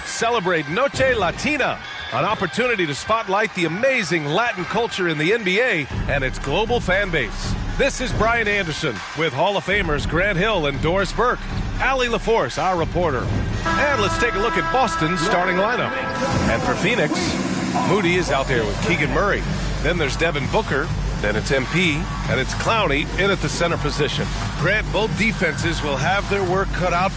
Celebrate Noche Latina, an opportunity to spotlight the amazing Latin culture in the NBA and its global fan base. This is Brian Anderson with Hall of Famers Grant Hill and Doris Burke, Allie LaForce, our reporter. And let's take a look at Boston's starting lineup. And for Phoenix, Moody is out there with Keegan Murray. Then there's Devin Booker. Then it's MP, and it's Clowney in at the center position. Grant, both defenses will have their work cut out.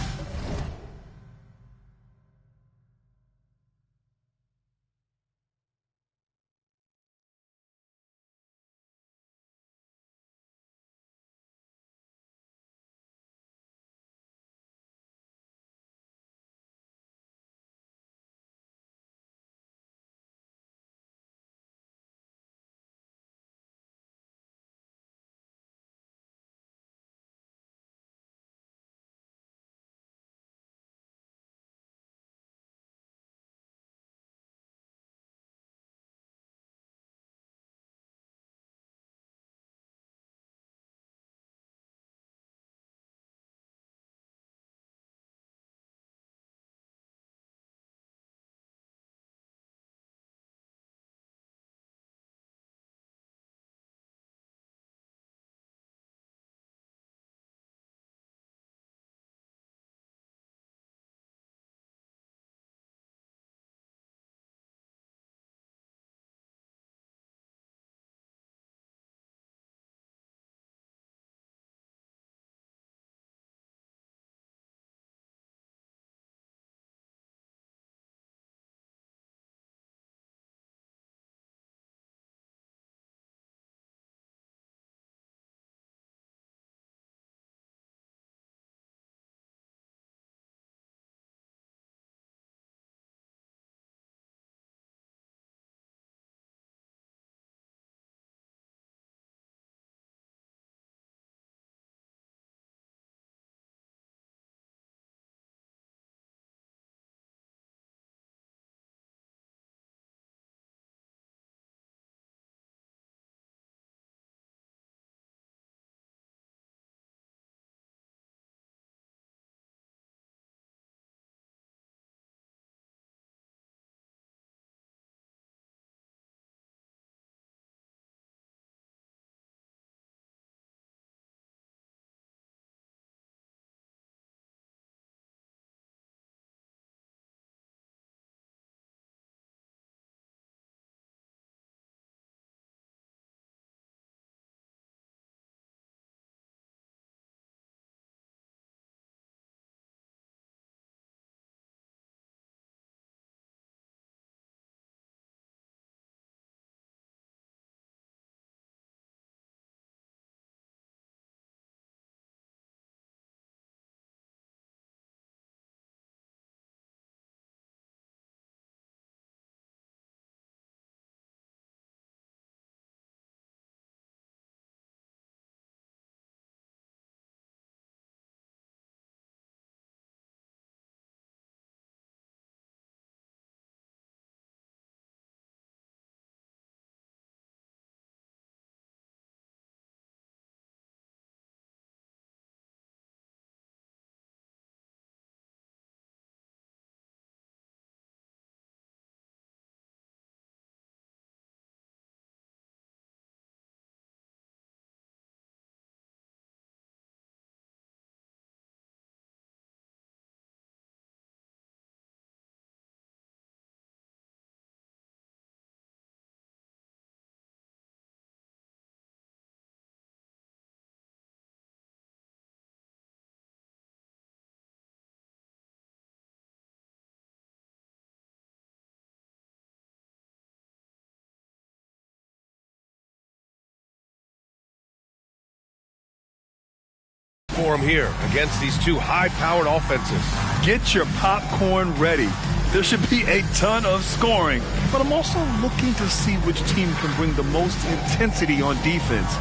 For him here against these two high-powered offenses. Get your popcorn ready. There should be a ton of scoring, but I'm also looking to see which team can bring the most intensity on defense.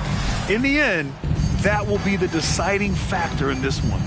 In the end, that will be the deciding factor in this one.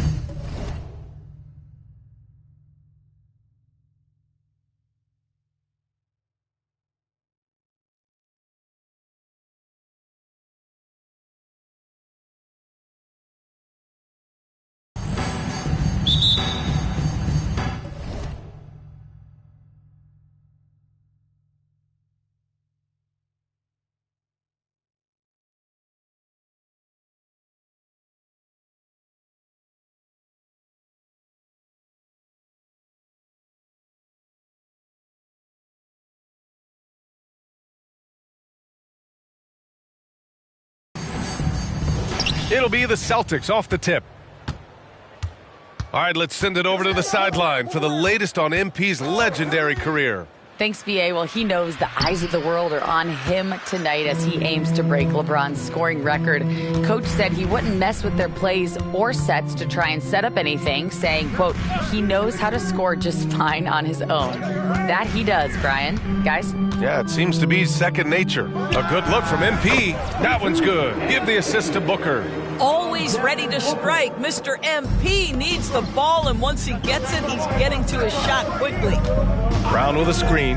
It'll be the Celtics off the tip. All right, let's send it over to the sideline for the latest on MP's legendary career. Thanks, BA. Well, he knows the eyes of the world are on him tonight as he aims to break LeBron's scoring record. Coach said he wouldn't mess with their plays or sets to try and set up anything, saying, quote, he knows how to score just fine on his own. That he does, Brian. Guys? Yeah, it seems to be second nature. A good look from MP. That one's good. Give the assist to Booker. Always ready to strike. Mr. MP needs the ball, and once he gets it, he's getting to his shot quickly. Brown with a screen.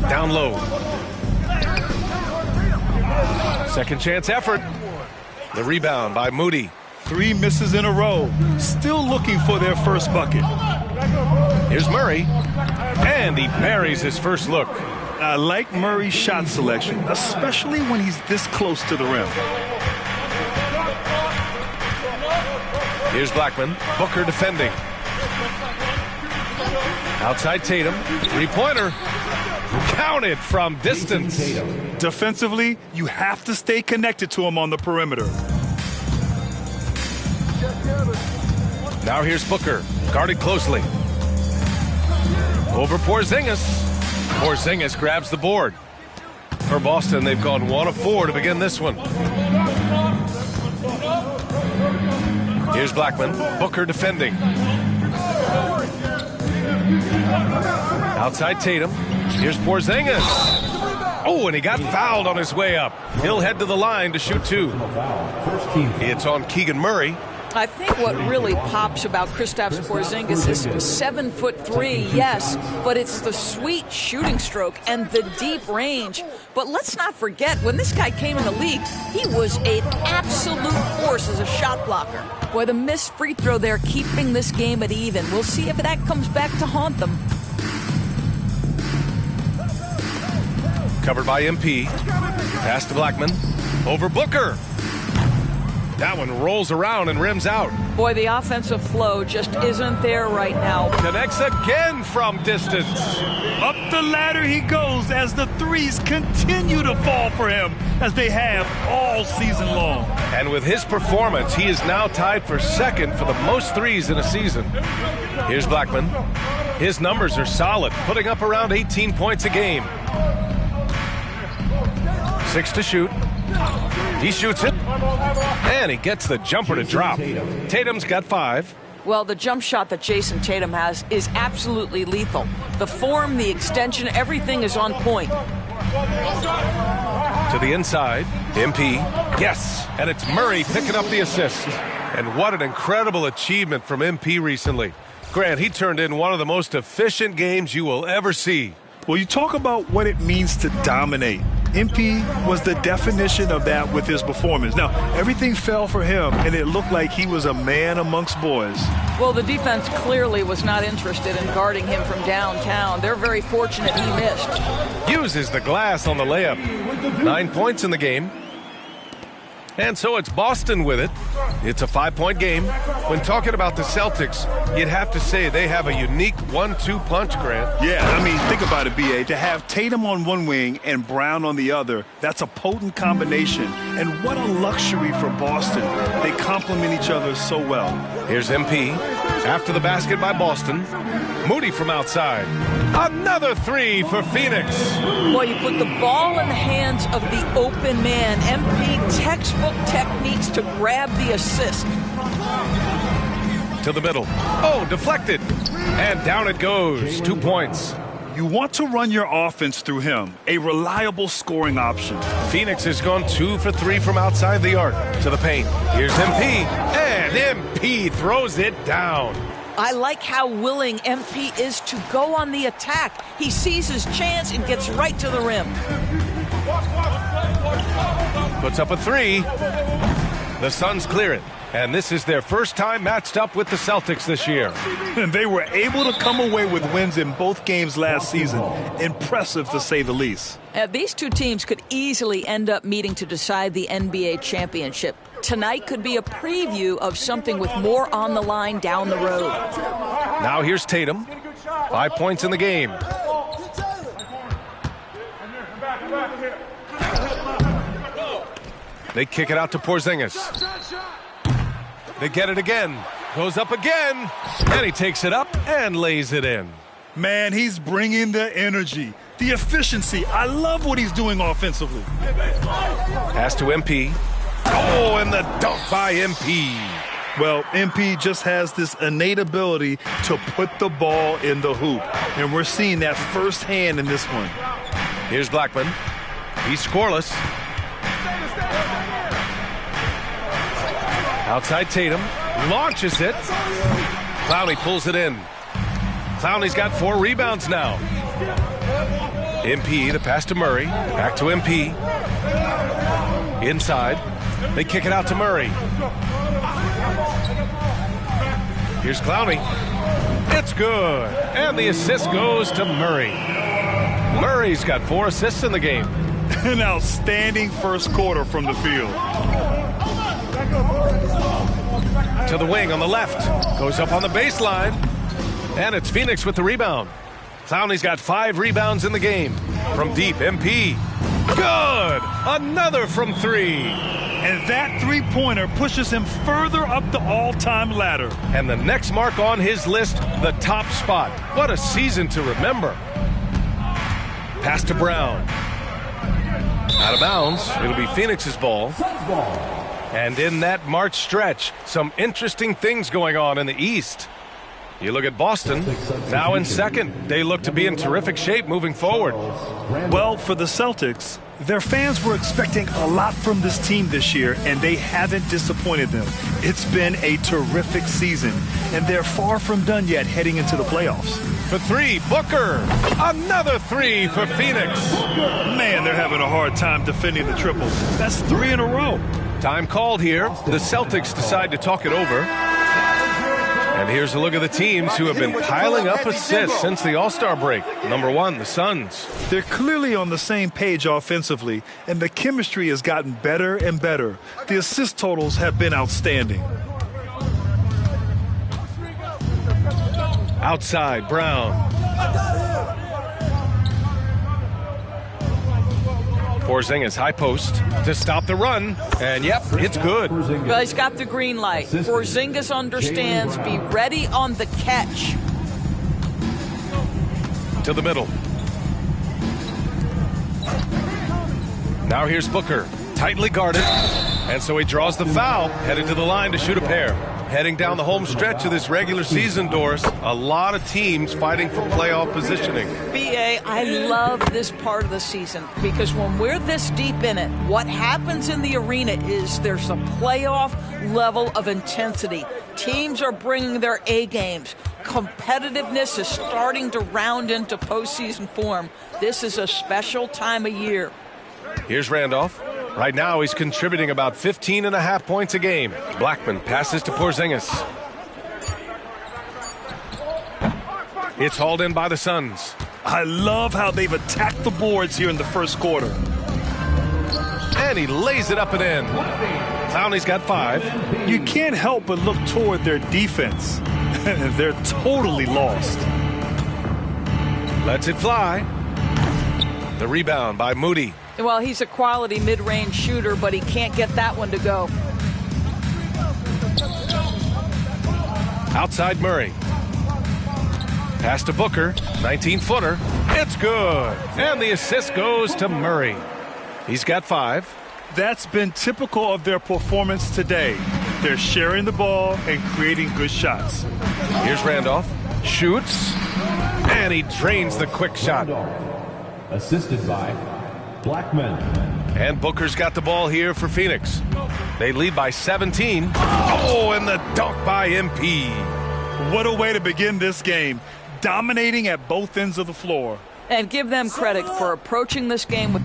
Down low. Second chance effort. The rebound by Moody. 3 misses in a row. Still looking for their first bucket. Here's Murray. And he buries his first look. I like Murray's shot selection, especially when he's this close to the rim. Here's Blackman. Booker defending. Outside Tatum. Three-pointer. Counted from distance. Defensively, you have to stay connected to him on the perimeter. Now here's Booker. Guarded closely. Over Porzingis. Porzingis grabs the board. For Boston, they've gone 1 of 4 to begin this one. Here's Blackman. Booker defending. Outside Tatum. Here's Porzingis. Oh, and he got fouled on his way up. He'll head to the line to shoot 2. It's on Keegan Murray. I think what really pops about Kristaps Porzingis is 7'3", yes, but it's the sweet shooting stroke and the deep range. But let's not forget, when this guy came in the league, he was an absolute force as a shot blocker. Boy, the missed free throw there keeping this game at even. We'll see if that comes back to haunt them. Covered by MP. Pass to Blackman. Over Booker. That one rolls around and rims out. Boy, the offensive flow just isn't there right now. Connects again from distance. Up the ladder he goes as the threes continue to fall for him, as they have all season long. And with his performance, he is now tied for second for the most threes in a season. Here's Blackman. His numbers are solid, putting up around 18 points a game. 6 to shoot. He shoots it, and he gets the jumper to drop. Tatum's got 5. Well, the jump shot that Jason Tatum has is absolutely lethal. The form, the extension, everything is on point. To the inside, MP. Yes, and it's Murray picking up the assist. And what an incredible achievement from MP recently. Grant, he turned in one of the most efficient games you will ever see. Well, you talk about what it means to dominate. MP was the definition of that with his performance. Now, everything fell for him, and it looked like he was a man amongst boys. Well, the defense clearly was not interested in guarding him from downtown. They're very fortunate he missed. Uses the glass on the layup. 9 points in the game. And so it's Boston with it. It's a 5-point game. When talking about the Celtics, you'd have to say they have a unique 1-2 punch, Grant. Yeah, I mean, think about it, B.A. To have Tatum on one wing and Brown on the other, that's a potent combination. And what a luxury for Boston. They complement each other so well. Here's MP. After the basket by Boston. Moody from outside. Another 3 for Phoenix. Boy, you put the ball in the hands of the open man. MP textbook techniques to grab the assist. To the middle. Oh, deflected. And down it goes. 2 points. You want to run your offense through him, a reliable scoring option. Phoenix has gone 2 for 3 from outside the arc. To the paint. Here's MP. And MP throws it down. I like how willing MP is to go on the attack. He sees his chance and gets right to the rim. Puts up a 3. The Suns clear it. And this is their first time matched up with the Celtics this year. And they were able to come away with wins in both games last season. Impressive, to say the least. These two teams could easily end up meeting to decide the NBA championship. Tonight could be a preview of something with more on the line down the road. Now here's Tatum. 5 points in the game. They kick it out to Porzingis. They get it again. Goes up again. And he takes it up and lays it in. Man, he's bringing the energy, the efficiency. I love what he's doing offensively. Pass to MP. Oh, and the dunk by MP. Well, MP just has this innate ability to put the ball in the hoop. And we're seeing that firsthand in this one. Here's Blackman. He's scoreless. Outside Tatum. Launches it. Clowney pulls it in. Clowney's got 4 rebounds now. MP, the pass to Murray. Back to MP. Inside. They kick it out to Murray. Here's Clowney. It's good. And the assist goes to Murray. Murray's got 4 assists in the game. An outstanding first quarter from the field. To the wing on the left. Goes up on the baseline. And it's Phoenix with the rebound. Clowney's got 5 rebounds in the game. From deep, MP. Good! Another from 3. And that three-pointer pushes him further up the all-time ladder. And the next mark on his list, the top spot. What a season to remember. Pass to Brown. Out of bounds. It'll be Phoenix's ball. And in that March stretch, some interesting things going on in the East. You look at Boston, now in second. They look to be in terrific shape moving forward. Well, for the Celtics, their fans were expecting a lot from this team this year, and they haven't disappointed them. It's been a terrific season, and they're far from done yet heading into the playoffs. For 3, Booker. Another 3 for Phoenix. Man, they're having a hard time defending the triple. That's 3 in a row. Time called here. The Celtics decide to talk it over. And here's a look at the teams who have been piling up assists since the All-Star break. Number 1, the Suns. They're clearly on the same page offensively, and the chemistry has gotten better and better. The assist totals have been outstanding. Outside, Brown. Porzingis high post to stop the run. And yep, it's good. Well, he's got the green light. Porzingis understands. Be ready on the catch. To the middle. Now here's Booker. Tightly guarded. And so he draws the foul. Headed to the line to shoot a pair. Heading down the home stretch of this regular season, Doris, a lot of teams fighting for playoff positioning. B.A., I love this part of the season because when we're this deep in it, what happens in the arena is there's a playoff level of intensity. Teams are bringing their A games. Competitiveness is starting to round into postseason form. This is a special time of year. Here's Randolph. Right now, he's contributing about 15.5 points a game. Blackman passes to Porzingis. It's hauled in by the Suns. I love how they've attacked the boards here in the first quarter. And he lays it up and in. Clowney's got 5. You can't help but look toward their defense. They're totally lost. Lets it fly. The rebound by Moody. Well, he's a quality mid-range shooter, but he can't get that one to go. Outside Murray. Pass to Booker. 19-footer. It's good. And the assist goes to Murray. He's got 5. That's been typical of their performance today. They're sharing the ball and creating good shots. Here's Randolph. Shoots. And he drains the quick shot. Assisted by Blackman. And Booker's got the ball here for Phoenix. They lead by 17. Oh, and the dunk by MP. What a way to begin this game. Dominating at both ends of the floor. And give them credit for approaching this game with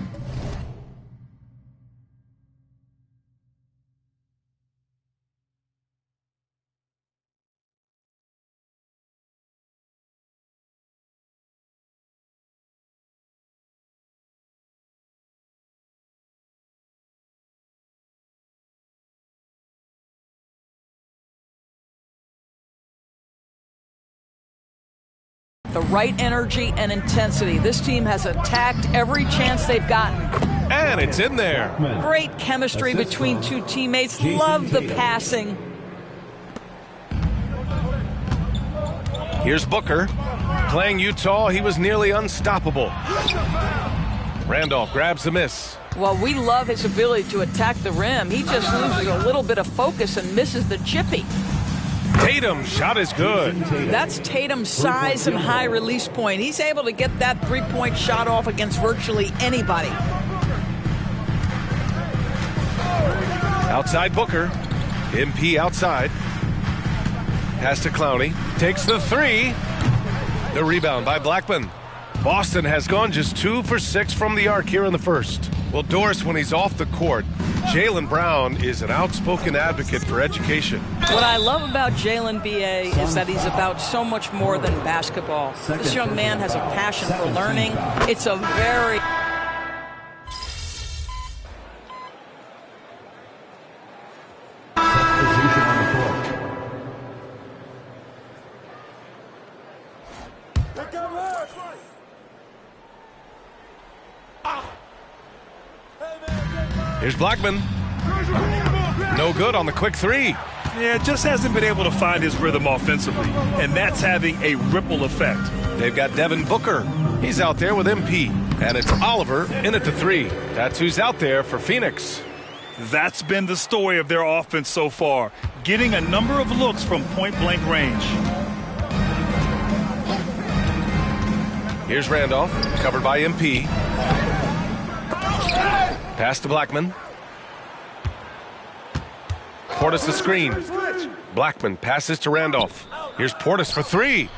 the right energy and intensity. This team has attacked every chance they've gotten. And it's in there. Great chemistry between two teammates. Love the passing. Here's Booker. Playing Utah, he was nearly unstoppable. Randolph grabs the miss. Well, we love his ability to attack the rim. He just loses a little bit of focus and misses the chippy. Tatum's shot is good. That's Tatum's size and high release point. He's able to get that three-point shot off against virtually anybody. Outside Booker. MP outside. Pass to Clowney. Takes the three. The rebound by Blackman. Boston has gone just 2 for 6 from the arc here in the first. Well, Doris, when he's off the court, Jaylen Brown is an outspoken advocate for education. What I love about Jaylen B.A. is that he's about so much more than basketball. This young man has a passion for learning. It's a very... Here's Blackman. No good on the quick three. Yeah, just hasn't been able to find his rhythm offensively, and that's having a ripple effect. They've got Devin Booker. He's out there with MP. And it's Oliver in at the three. That's who's out there for Phoenix. That's been the story of their offense so far, getting a number of looks from point-blank range. Here's Randolph, covered by MP. Pass to Blackman. Portis the screen. Blackman passes to Randolph. Here's Portis for three.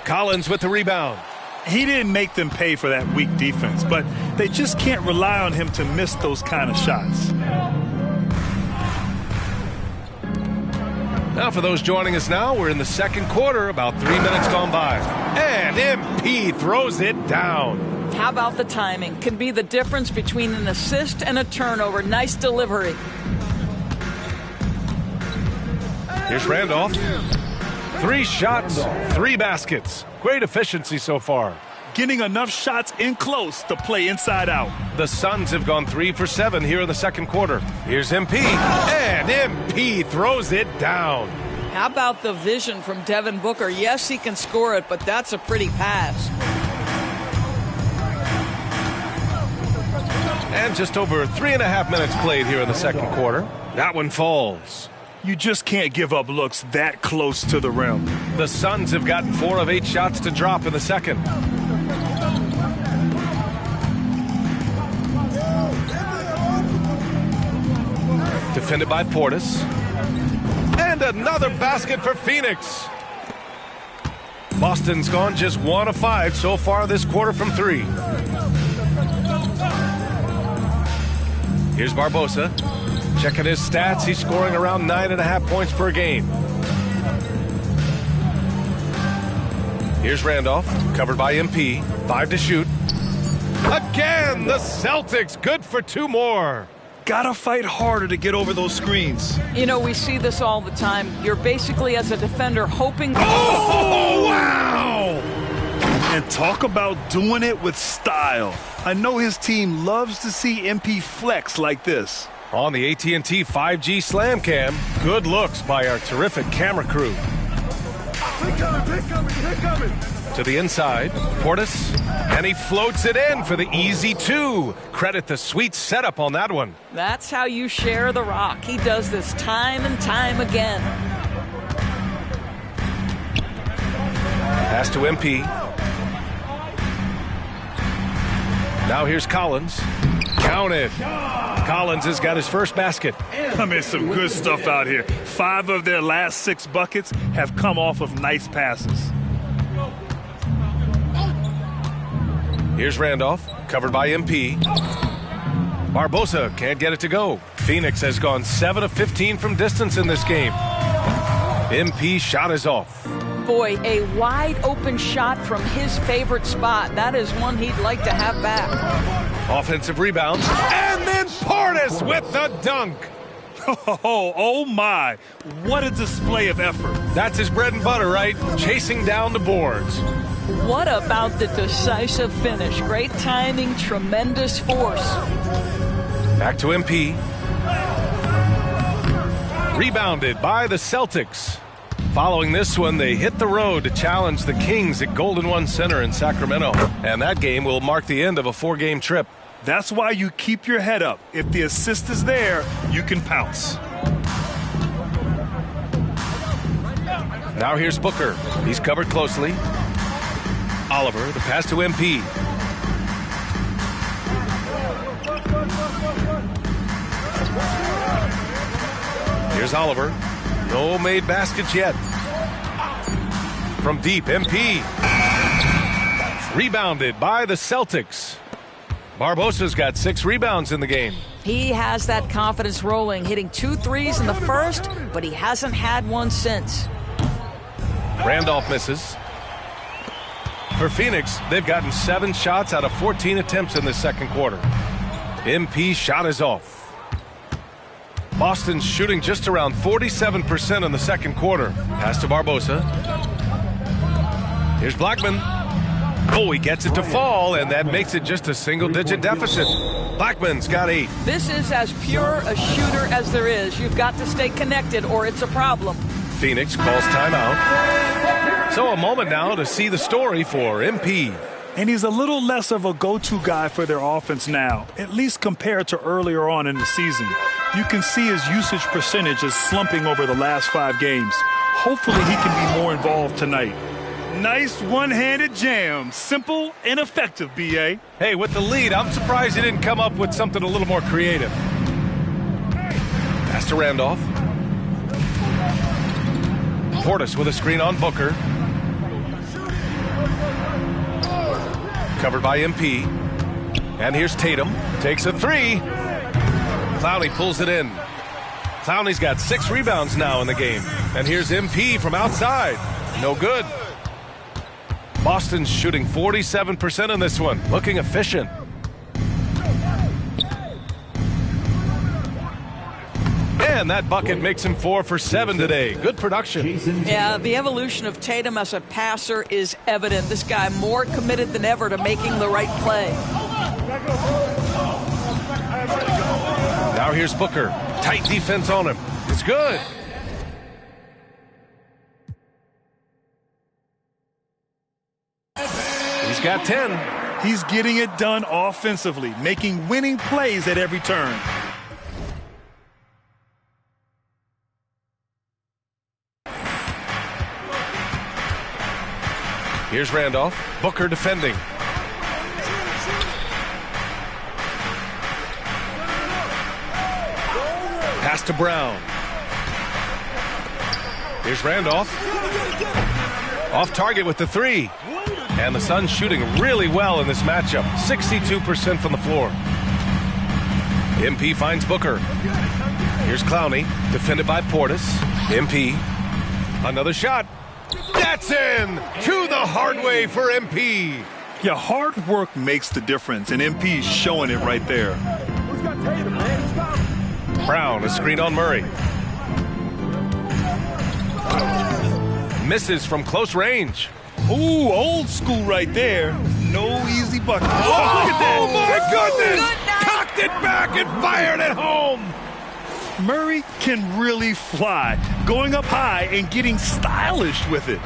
Collins with the rebound. He didn't make them pay for that weak defense, but they just can't rely on him to miss those kind of shots. Now for those joining us now, we're in the second quarter, about 3 minutes gone by. And MP throws it down. How about the timing? Can be the difference between an assist and a turnover. Nice delivery. Here's Randolph. 3 shots, 3 baskets. Great efficiency so far. Getting enough shots in close to play inside out. The Suns have gone 3 for 7 here in the second quarter. Here's MP, and MP throws it down. How about the vision from Devin Booker? Yes, he can score it, but that's a pretty pass. And just over 3.5 minutes played here in the second quarter. That one falls. You just can't give up looks that close to the rim. The Suns have gotten 4 of 8 shots to drop in the second. Defended by Portis. And another basket for Phoenix. Boston's gone just 1 of 5 so far this quarter from 3. Here's Barbosa. Checking his stats, he's scoring around 9.5 points per game. Here's Randolph, covered by MP. 5 to shoot. Again, the Celtics, good for 2 more. Gotta fight harder to get over those screens. You know, we see this all the time. You're basically, as a defender, hoping... Oh, wow! And talk about doing it with style. I know his team loves to see MP flex like this. On the AT&T 5G Slam Cam, good looks by our terrific camera crew. To the inside, Portis, and he floats it in for the easy 2. Credit the sweet setup on that one. That's how you share the rock. He does this time and time again. Pass to MP. Now here's Collins. Count it. Collins has got his first basket. I mean, some good stuff out here. 5 of their last 6 buckets have come off of nice passes. Here's Randolph, covered by MP. Barbosa can't get it to go. Phoenix has gone 7 of 15 from distance in this game. MP shot is off. Boy, a wide open shot from his favorite spot. That is one he'd like to have back. Offensive rebounds, and then Portis with the dunk. Oh my. What a display of effort. That's his bread and butter, right? Chasing down the boards. What about the decisive finish? Great timing, tremendous force. Back to MP. Rebounded by the Celtics. Following this one, they hit the road to challenge the Kings at Golden One Center in Sacramento. And that game will mark the end of a 4-game trip. That's why you keep your head up. If the assist is there, you can pounce. Now here's Booker. He's covered closely. Oliver, the pass to MP. Here's Oliver. No made baskets yet. From deep, MP. Rebounded by the Celtics. Barbosa's got 6 rebounds in the game. He has that confidence rolling, hitting 2 threes in the first, but he hasn't had one since. Randolph misses. For Phoenix, they've gotten 7 shots out of 14 attempts in the second quarter. MP's shot is off. Boston's shooting just around 47% in the second quarter. Pass to Barbosa. Here's Blackman. Oh, he gets it to fall, and that makes it just a single-digit deficit. Blackman's got 8. This is as pure a shooter as there is. You've got to stay connected or it's a problem. Phoenix calls timeout. So a moment now to see the story for MP. And he's a little less of a go-to guy for their offense now, at least compared to earlier on in the season. You can see his usage percentage is slumping over the last 5 games. Hopefully he can be more involved tonight. Nice one-handed jam. Simple and effective, B.A. Hey, with the lead, I'm surprised he didn't come up with something a little more creative. Pass to Randolph. Portis with a screen on Booker. Covered by MP. And here's Tatum. Takes a 3. Clowney pulls it in. Clowney's got 6 rebounds now in the game. And here's MP from outside. No good. Boston's shooting 47% in this one. Looking efficient. And that bucket makes him 4 for 7 today. Good production. Yeah, the evolution of Tatum as a passer is evident. This guy more committed than ever to making the right play. Now here's Booker. Tight defense on him. It's good. He's got 10. He's getting it done offensively, making winning plays at every turn. Here's Randolph. Booker defending. Pass to Brown. Here's Randolph. Off target with the 3. And the Suns shooting really well in this matchup. 62% from the floor. MP finds Booker. Here's Clowney. Defended by Portis. MP. Another shot. That's in! To the hard way for MP. Yeah, hard work makes the difference, and MP's showing it right there. Brown, a screen on Murray. Misses from close range. Ooh, old school right there. No easy bucket. Oh, look at that. Oh, my goodness! Cocked it back and fired it home. Murray can really fly, going up high and getting stylish with it.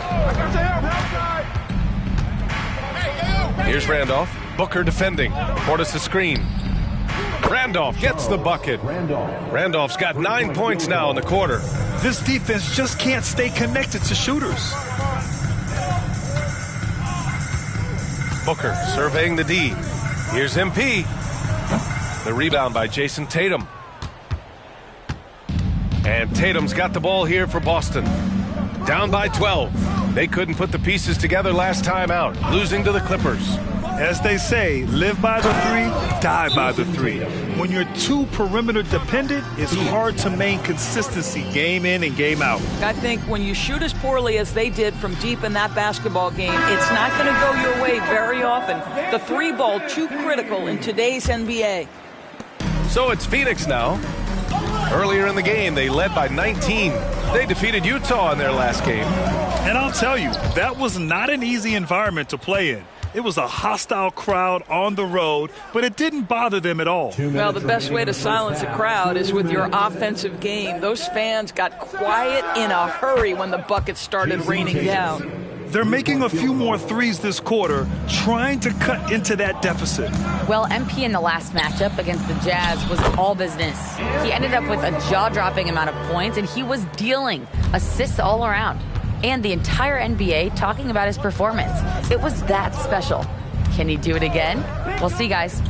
Here's Randolph. Booker defending. Portis a screen. Randolph gets the bucket. Randolph's got 9 points now in the quarter. This defense just can't stay connected to shooters. Booker surveying the D. Here's MP. The rebound by Jason Tatum. And Tatum's got the ball here for Boston. Down by 12. They couldn't put the pieces together last time out, losing to the Clippers. As they say, live by the 3, die by the 3. When you're too perimeter dependent, it's hard to maintain consistency game in and game out. I think when you shoot as poorly as they did from deep in that basketball game, it's not going to go your way very often. The 3 ball too critical in today's NBA. So it's Phoenix now. Earlier in the game, they led by 19. They defeated Utah in their last game. And I'll tell you, that was not an easy environment to play in. It was a hostile crowd on the road, but it didn't bother them at all. Well, the best way to silence a crowd is with your offensive game. Those fans got quiet in a hurry when the buckets started raining down. They're making a few more threes this quarter, trying to cut into that deficit. Well, MP in the last matchup against the Jazz was all business. He ended up with a jaw-dropping amount of points, and he was dealing assists all around. And the entire NBA talking about his performance. It was that special. Can he do it again? We'll see, guys.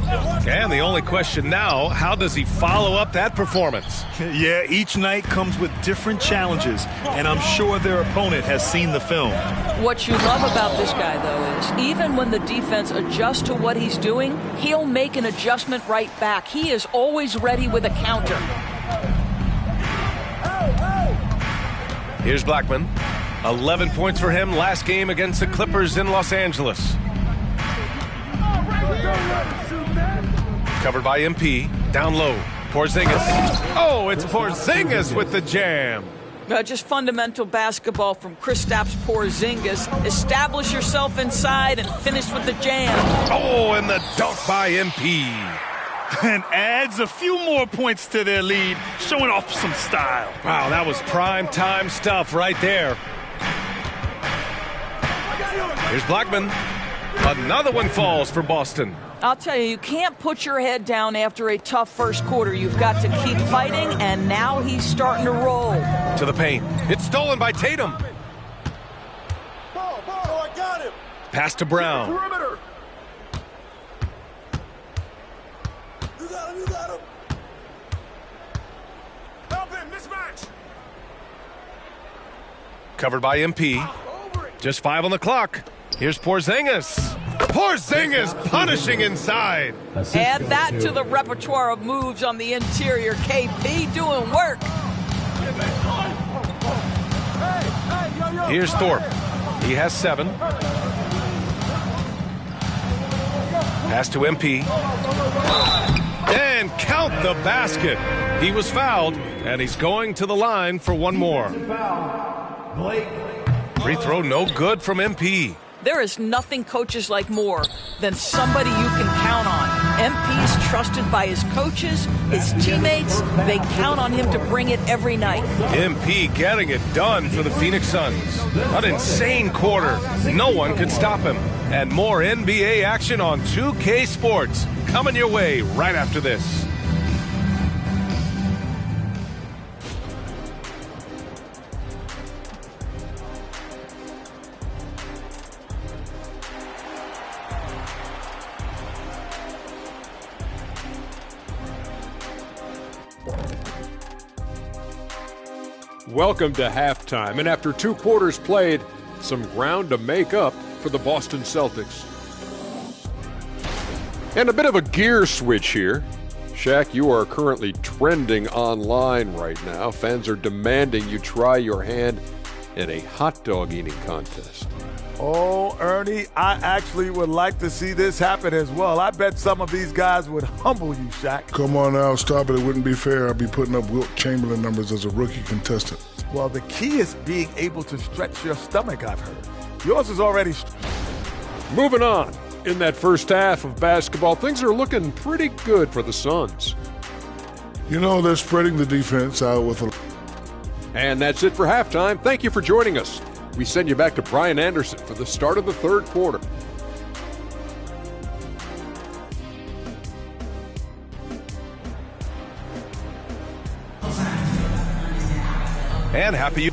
And the only question now, how does he follow up that performance? Yeah, each night comes with different challenges, and I'm sure their opponent has seen the film. What you love about this guy, though, is even when the defense adjusts to what he's doing, he'll make an adjustment right back. He is always ready with a counter. Here's Blackman. 11 points for him last game against the Clippers in Los Angeles. Covered by MP. Down low. Porzingis. Oh, it's Porzingis with the jam. Just fundamental basketball from Kristaps Porzingis. Establish yourself inside and finish with the jam. Oh, and the dunk by MP. And adds a few more points to their lead, showing off some style. Wow, that was prime time stuff right there. Here's Blackman. Another one falls for Boston. I'll tell you, you can't put your head down after a tough first quarter. You've got to keep fighting, and now he's starting to roll. To the paint. It's stolen by Tatum. I got him. Pass to Brown. Perimeter. You got him. Help him, mismatch. Covered by MP. Just 5 on the clock. Here's Porzingis. Porzingis punishing inside. Add that to the repertoire of moves on the interior. KP doing work. Here's Thorpe. He has 7. Pass to MP. And count the basket. He was fouled, and he's going to the line for one more. Free throw no good from MP. There is nothing coaches like more than somebody you can count on. MP's trusted by his coaches, his teammates. They count on him to bring it every night. MP getting it done for the Phoenix Suns. An insane quarter. No one could stop him. And more NBA action on 2K Sports coming your way right after this. Welcome to halftime, and after 2 quarters played, some ground to make up for the Boston Celtics. And a bit of a gear switch here. Shaq, you are currently trending online right now. Fans are demanding you try your hand in a hot dog eating contest. Oh, Ernie, I actually would like to see this happen as well. I bet some of these guys would humble you, Shaq. Come on now, stop it. It wouldn't be fair. I'd be putting up Wilt Chamberlain numbers as a rookie contestant. Well, the key is being able to stretch your stomach, I've heard. Yours is already... Moving on. In that first half of basketball, things are looking pretty good for the Suns. You know, they're spreading the defense out with a... And that's it for halftime. Thank you for joining us. We send you back to Brian Anderson for the start of the third quarter. And happy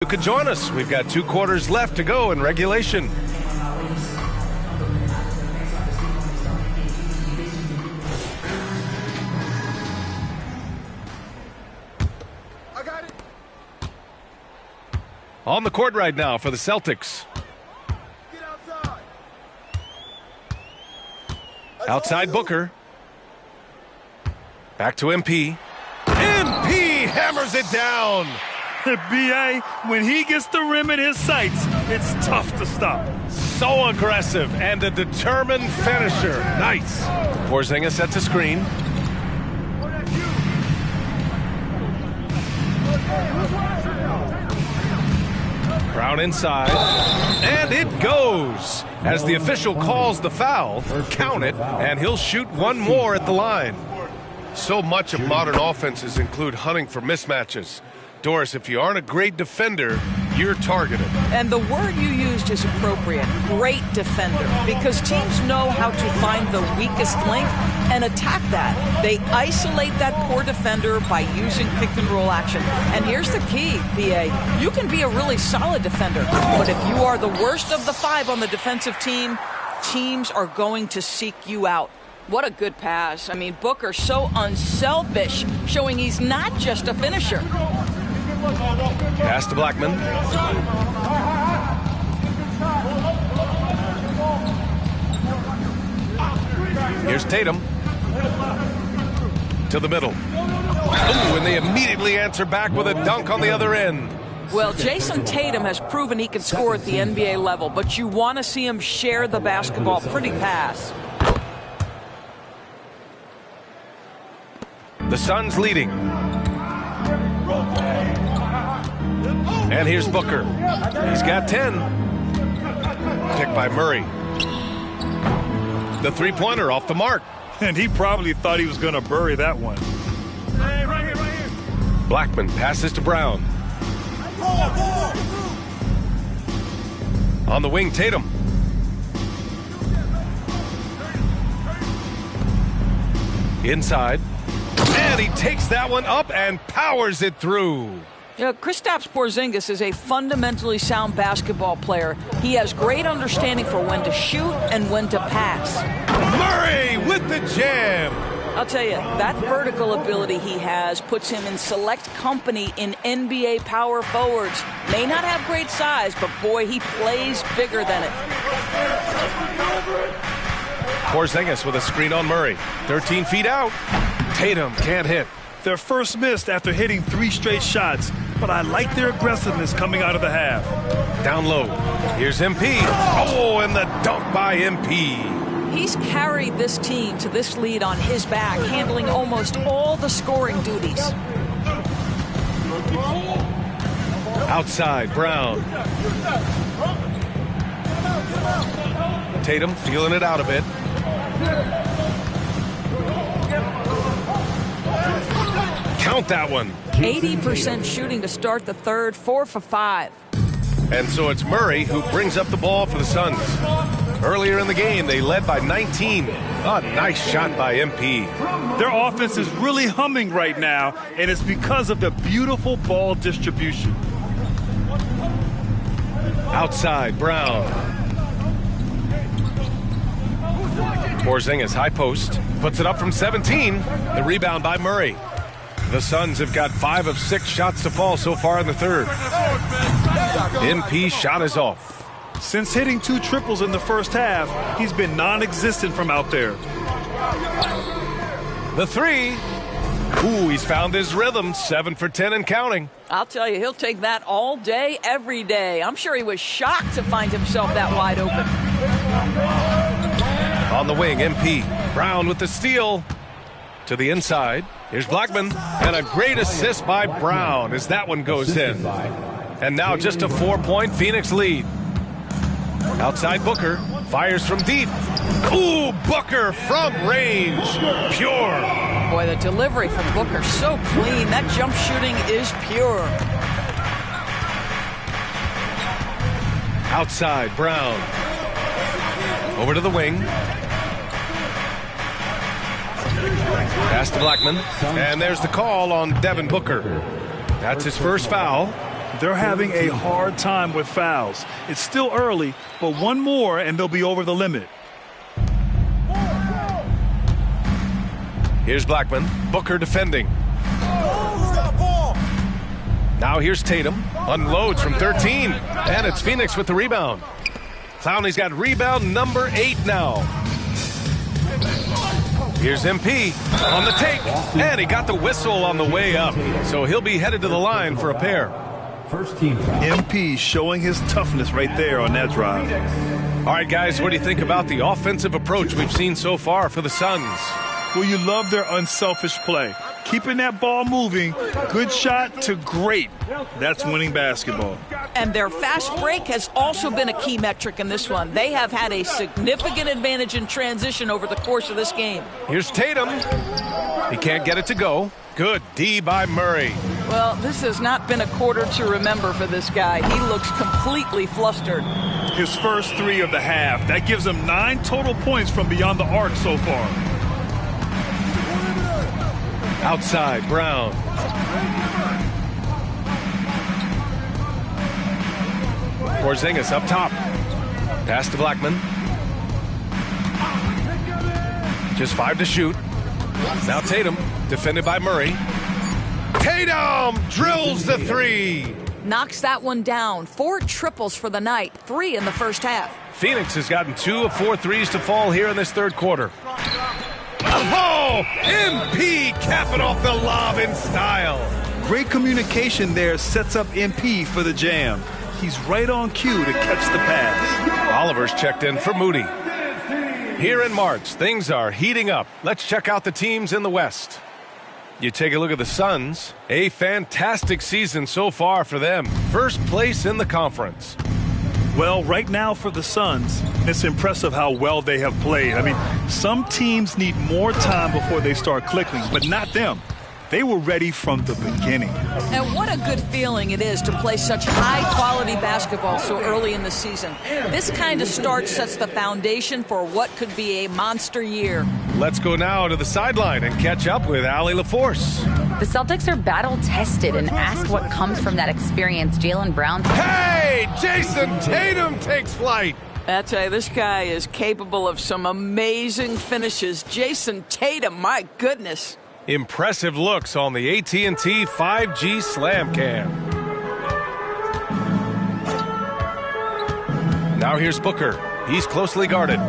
You could join us. We've got 2 quarters left to go in regulation. I got it. On the court right now for the Celtics. Get outside. Outside Booker. Back to MP. MP hammers it down. B.A., when he gets the rim in his sights, it's tough to stop. So aggressive and a determined finisher. Nice. Porzingis sets a screen. Brown inside. And it goes. As the official calls the foul, count it, and he'll shoot one more at the line. So much of modern offenses include hunting for mismatches. Doris, if you aren't a great defender, you're targeted. And the word you used is appropriate, great defender, because teams know how to find the weakest link and attack that. They isolate that poor defender by using pick-and-roll action. And here's the key, B.A. You can be a really solid defender, but if you are the worst of the 5 on the defensive team, teams are going to seek you out. What a good pass. I mean, Booker so unselfish, showing he's not just a finisher. Pass to Blackman. Here's Tatum. To the middle. Ooh, and they immediately answer back with a dunk on the other end. Well, Jason Tatum has proven he can score at the NBA level, but you want to see him share the basketball. Pretty pass. The Suns leading. And here's Booker. He's got 10. Picked by Murray. The three-pointer off the mark. And he probably thought he was going to bury that one. Hey, right here. Blackman passes to Brown. On the wing, Tatum. Inside. And he takes that one up and powers it through. You know, Kristaps Porzingis is a fundamentally sound basketball player. He has great understanding for when to shoot and when to pass. Murray with the jam. I'll tell you, that vertical ability he has puts him in select company in NBA power forwards. May not have great size, but boy, he plays bigger than it. Porzingis with a screen on Murray. 13 feet out. Tatum can't hit. Their first missed after hitting 3 straight shots, but I like their aggressiveness coming out of the half. Down low. Here's MP. Oh, and the dunk by MP. He's carried this team to this lead on his back, handling almost all the scoring duties. Outside, Brown. Tatum feeling it out a bit. Count that one. 80% shooting to start the third, 4 for 5. And so it's Murray who brings up the ball for the Suns. Earlier in the game, they led by 19. A nice shot by MP. Their offense is really humming right now, and it's because of the beautiful ball distribution. Outside, Brown. Porzingis, high post. Puts it up from 17. The rebound by Murray. The Suns have got 5 of 6 shots to fall so far in the third. MP shot is off. Since hitting 2 triples in the first half, he's been non-existent from out there. The three. Ooh, he's found his rhythm. 7 for 10 and counting. I'll tell you, he'll take that all day, every day. I'm sure he was shocked to find himself that wide open. On the wing, MP. Brown with the steal. To the inside. Here's Blackman. And a great assist by Brown as that one goes in. And now just a 4-point Phoenix lead. Outside Booker. Fires from deep. Ooh, Booker from range. Pure. Boy, the delivery from Booker so clean. That jump shooting is pure. Outside, Brown. Over to the wing. Pass to Blackman. And there's the call on Devin Booker. That's his first foul. They're having a hard time with fouls. It's still early, but one more and they'll be over the limit. Here's Blackman. Booker defending. Now here's Tatum. Unloads from 13. And it's Phoenix with the rebound. Clowney's got rebound number 8 now. Here's MP on the take. And he got the whistle on the way up. So he'll be headed to the line for a pair. First team foul. MP showing his toughness right there on that drive. All right, guys, what do you think about the offensive approach we've seen so far for the Suns? Well, you love their unselfish play. Keeping that ball moving, good shot to great. That's winning basketball. And their fast break has also been a key metric in this one. They have had a significant advantage in transition over the course of this game. Here's Tatum. He can't get it to go. Good D by Murray. Well, this has not been a quarter to remember for this guy. He looks completely flustered. His first 3 of the half. That gives him 9 total points from beyond the arc so far. Outside, Brown. Porzingis up top. Pass to Blackman. Just 5 to shoot. Now Tatum, defended by Murray. Tatum drills the 3. Knocks that one down. 4 triples for the night. 3 in the first half. Phoenix has gotten 2 of 4 threes to fall here in this third quarter. Oh, MP capping off the lob in style. Great communication there sets up MP for the jam. He's right on cue to catch the pass. Oliver's checked in for Moody. Here in March, things are heating up. Let's check out the teams in the West. You take a look at the Suns. A fantastic season so far for them. First place in the conference. Well, right now for the Suns, it's impressive how well they have played. I mean, some teams need more time before they start clicking, but not them. They were ready from the beginning. And what a good feeling it is to play such high-quality basketball so early in the season. This kind of start sets the foundation for what could be a monster year. Let's go now to the sideline and catch up with Allie LaForce. The Celtics are battle-tested and ask what comes from that experience. Jaylen Brown. Hey, Jason Tatum takes flight. I tell you, this guy is capable of some amazing finishes. Jason Tatum, my goodness. Impressive looks on the AT&T 5G Slam Cam. Now here's Booker. He's closely guarded.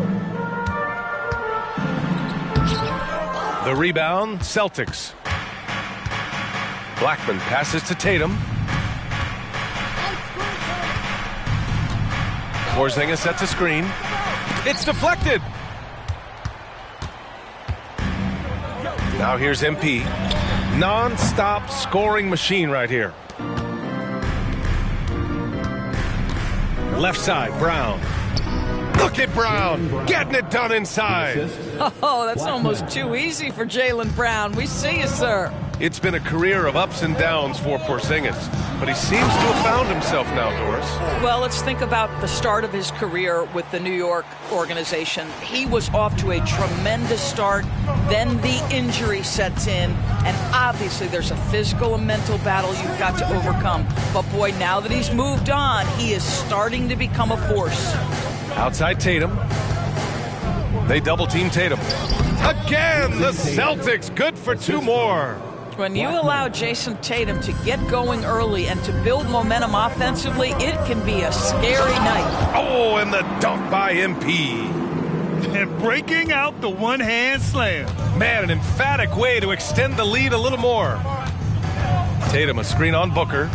The rebound, Celtics. Blackman passes to Tatum. Porzingis sets a screen. It's deflected. Now here's MP. Non-stop scoring machine right here. Left side, Brown. Look at Brown getting it done inside. Oh, that's almost too easy for Jaylen Brown. We see you, sir. It's been a career of ups and downs for Porzingis, but he seems to have found himself now, Doris. Well, let's think about the start of his career with the New York organization. He was off to a tremendous start. Then the injury sets in, and obviously there's a physical and mental battle you've got to overcome. But boy, now that he's moved on, he is starting to become a force. Outside Tatum. They double-team Tatum. Again, the Celtics good for 2 more. When you allow Jason Tatum to get going early and to build momentum offensively, it can be a scary night. Oh, and the dunk by MP. And breaking out the one-hand slam. Man, an emphatic way to extend the lead a little more. Tatum, a screen on Booker.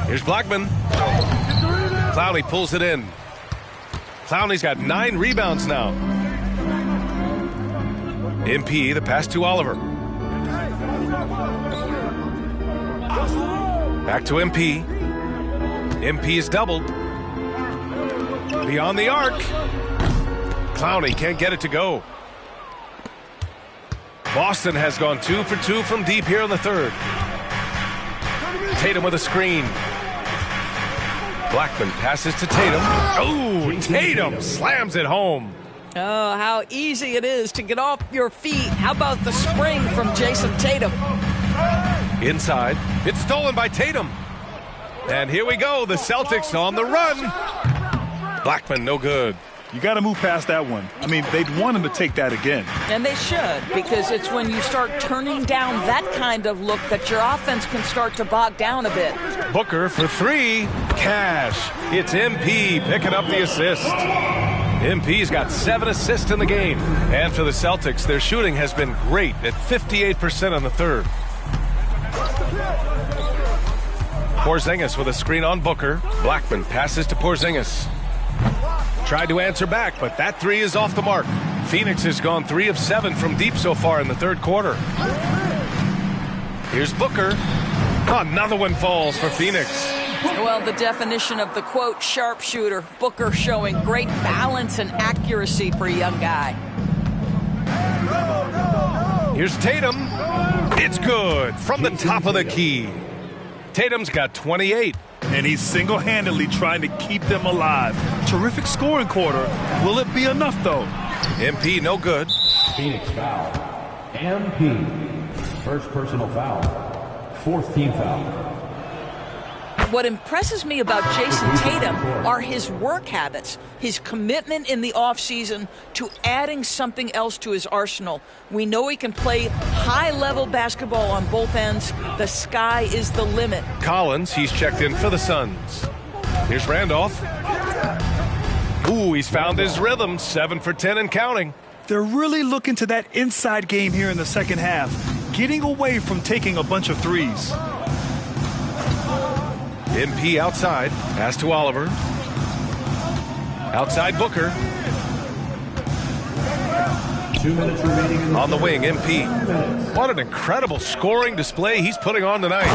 Here's Blackman. Clowney pulls it in. Clowney's got 9 rebounds now. MP, the pass to Oliver. Back to MP. MP is doubled. Beyond the arc. Clowney can't get it to go. Boston has gone 2 for 2 from deep here in the third. Tatum with a screen. Blackman passes to Tatum. Oh, Tatum slams it home. Oh, how easy it is to get off your feet. How about the spring from Jason Tatum? Inside. It's stolen by Tatum. And here we go. The Celtics on the run. Blackman, no good. You got to move past that one. I mean, they'd want him to take that again. And they should, because it's when you start turning down that kind of look that your offense can start to bog down a bit. Booker for three. Cash. It's MP picking up the assist. MP's got 7 assists in the game. And for the Celtics, their shooting has been great at 58% in the third. Porzingis with a screen on Booker. Blackman passes to Porzingis. Tried to answer back, but that three is off the mark. Phoenix has gone 3 of 7 from deep so far in the third quarter. Here's Booker. Another one falls for Phoenix. Well, the definition of the, quote, sharpshooter. Booker showing great balance and accuracy for a young guy. Here's Tatum. It's good from the top of the key. Tatum's got 28. And he's single-handedly trying to keep them alive. Terrific scoring quarter. Will it be enough, though? MP, no good. Phoenix foul. MP. First personal foul. 4th team foul. What impresses me about Jason Tatum are his work habits, his commitment in the offseason to adding something else to his arsenal. We know he can play high-level basketball on both ends. The sky is the limit. Collins, he's checked in for the Suns. Here's Randolph. Ooh, he's found his rhythm. 7 for 10 and counting. They're really looking to that inside game here in the second half, getting away from taking a bunch of threes. MP outside. Pass to Oliver. Outside Booker. 2 minutes remaining. On the wing, MP. What an incredible scoring display he's putting on tonight.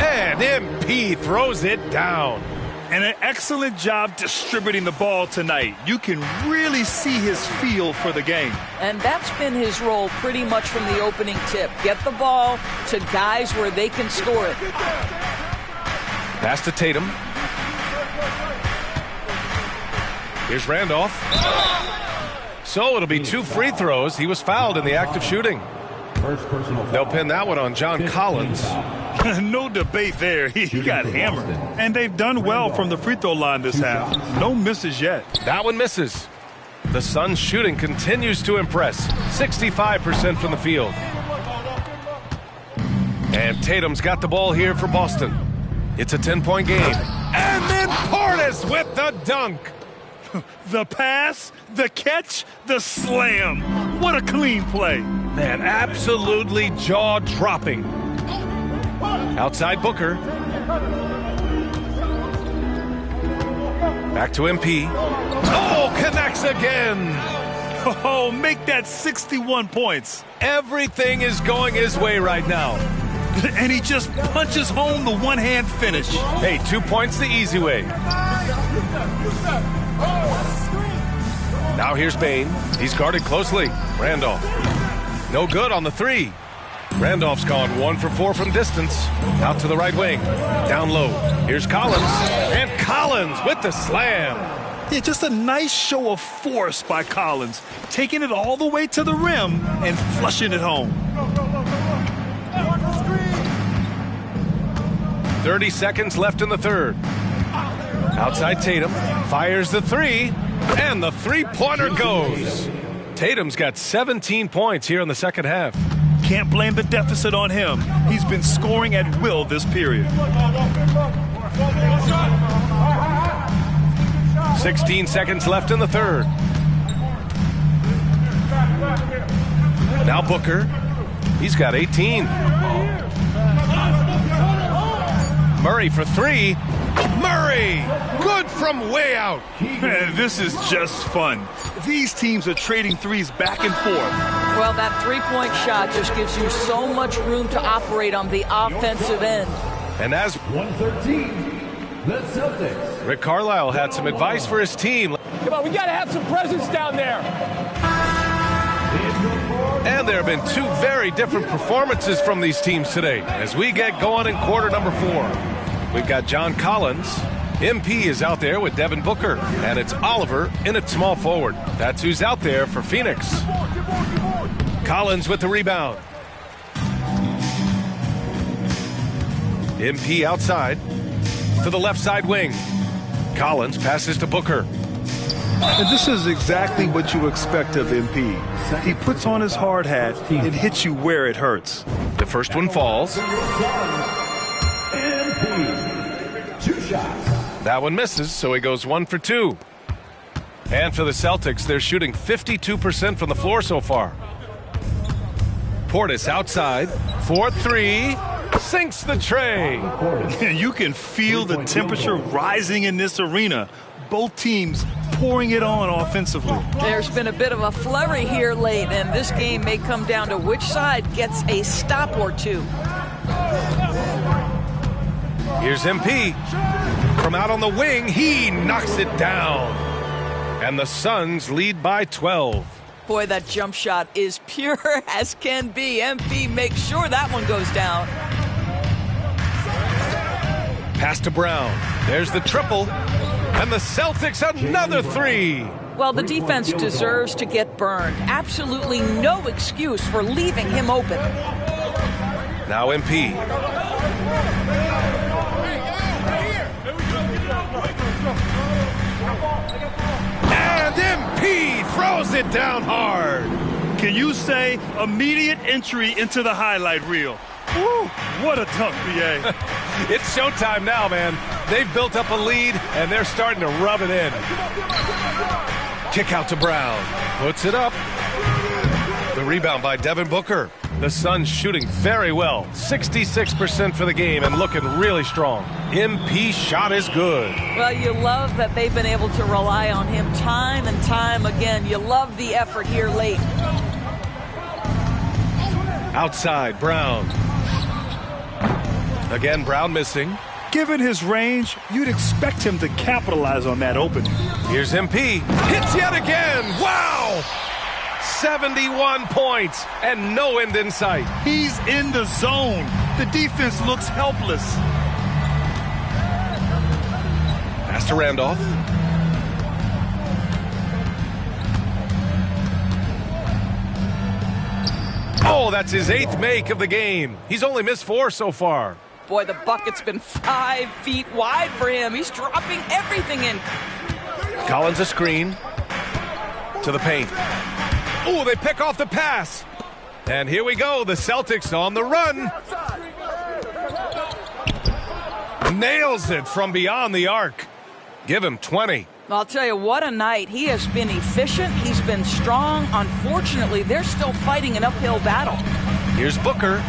And MP throws it down. And an excellent job distributing the ball tonight. You can really see his feel for the game. And that's been his role pretty much from the opening tip. Get the ball to guys where they can score it. Pass to Tatum. Here's Randolph. So it'll be 2 free throws. He was fouled in the act of shooting. First personal foul. They'll pin that one on John Collins. No debate there. He got hammered. And they've done well from the free throw line this half. No misses yet. That one misses. The Suns' shooting continues to impress. 65% from the field. And Tatum's got the ball here for Boston. It's a 10-point game. And then Portis with the dunk. The pass, the catch, the slam. What a clean play. Man, absolutely jaw-dropping. Outside Booker. Back to MP. Oh, connects again. Oh, make that 61 points. Everything is going his way right now. And he just punches home the one-hand finish. Hey, 2 points the easy way. Now here's Bane. He's guarded closely. Randolph. No good on the three. Randolph's gone 1 for 4 from distance. Out to the right wing. Down low. Here's Collins. And Collins with the slam. Yeah, just a nice show of force by Collins. Taking it all the way to the rim and flushing it home. 30 seconds left in the third. Outside Tatum. Fires the three. And the three-pointer goes. Tatum's got 17 points here in the second half. Can't blame the deficit on him. He's been scoring at will this period. 16 seconds left in the third. Now Booker. He's got 18. Murray for three. Murray! Good from way out. This is just fun. These teams are trading threes back and forth. Well, that three-point shot just gives you so much room to operate on the offensive end. And as 113, the Celtics. Rick Carlisle had some advice for his team. Come on, we got to have some presence down there. And there have been two very different performances from these teams today as we get going in quarter number 4. We've got John Collins. MP is out there with Devin Booker. And it's Oliver in at small forward. That's who's out there for Phoenix. Collins with the rebound. MP outside to the left side wing. Collins passes to Booker. And this is exactly what you expect of MP. He puts on his hard hat and hits you where it hurts. The first one falls. MP. 2 shots. That one misses, so he goes 1 for 2. And for the Celtics, they're shooting 52% from the floor so far. Portis outside, 4-3, sinks the tray. You can feel the temperature rising in this arena. Both teams pouring it on offensively. There's been a bit of a flurry here late, and this game may come down to which side gets a stop or two. Here's MP. From out on the wing, he knocks it down. And the Suns lead by 12. Boy, that jump shot is pure as can be. MP makes sure that one goes down. Pass to Brown. There's the triple. And the Celtics another 3. Well, the defense deserves to get burned. Absolutely no excuse for leaving him open. Now MP. And MP throws it down hard. Can you say immediate entry into the highlight reel? Woo, what a dunk, BA. It's showtime now, man. They've built up a lead, and they're starting to rub it in. Kick out to Brown. Puts it up. The rebound by Devin Booker. The Suns shooting very well. 66% for the game and looking really strong. MP shot is good. Well, you love that they've been able to rely on him time and time again. You love the effort here late. Outside, Brown. Again, Brown missing. Given his range, you'd expect him to capitalize on that opening. Here's MP. Hits yet again. Wow! 71 points and no end in sight. He's in the zone. The defense looks helpless. Pass to Randolph. Oh, that's his 8th make of the game. He's only missed 4 so far. Boy, the bucket's been 5 feet wide for him. He's dropping everything in. Collins a screen to the paint. Oh, they pick off the pass. And here we go. The Celtics on the run. Nails it from beyond the arc. Give him 20. I'll tell you, what a night. He has been efficient. He's been strong. Unfortunately, they're still fighting an uphill battle. Here's Booker.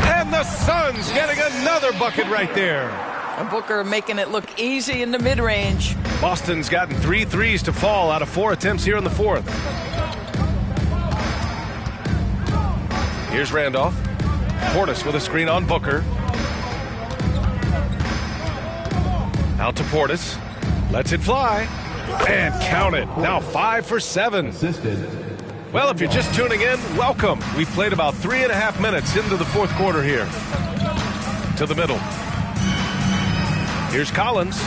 And the Suns getting another bucket right there. And Booker making it look easy in the mid-range. Boston's gotten 3 threes to fall out of 4 attempts here in the 4th. Here's Randolph. Portis with a screen on Booker. Out to Portis. Lets it fly. And count it. Now 5 for 7. Well, if you're just tuning in, welcome. We've played about 3.5 minutes into the 4th quarter here. To the middle. Here's Collins.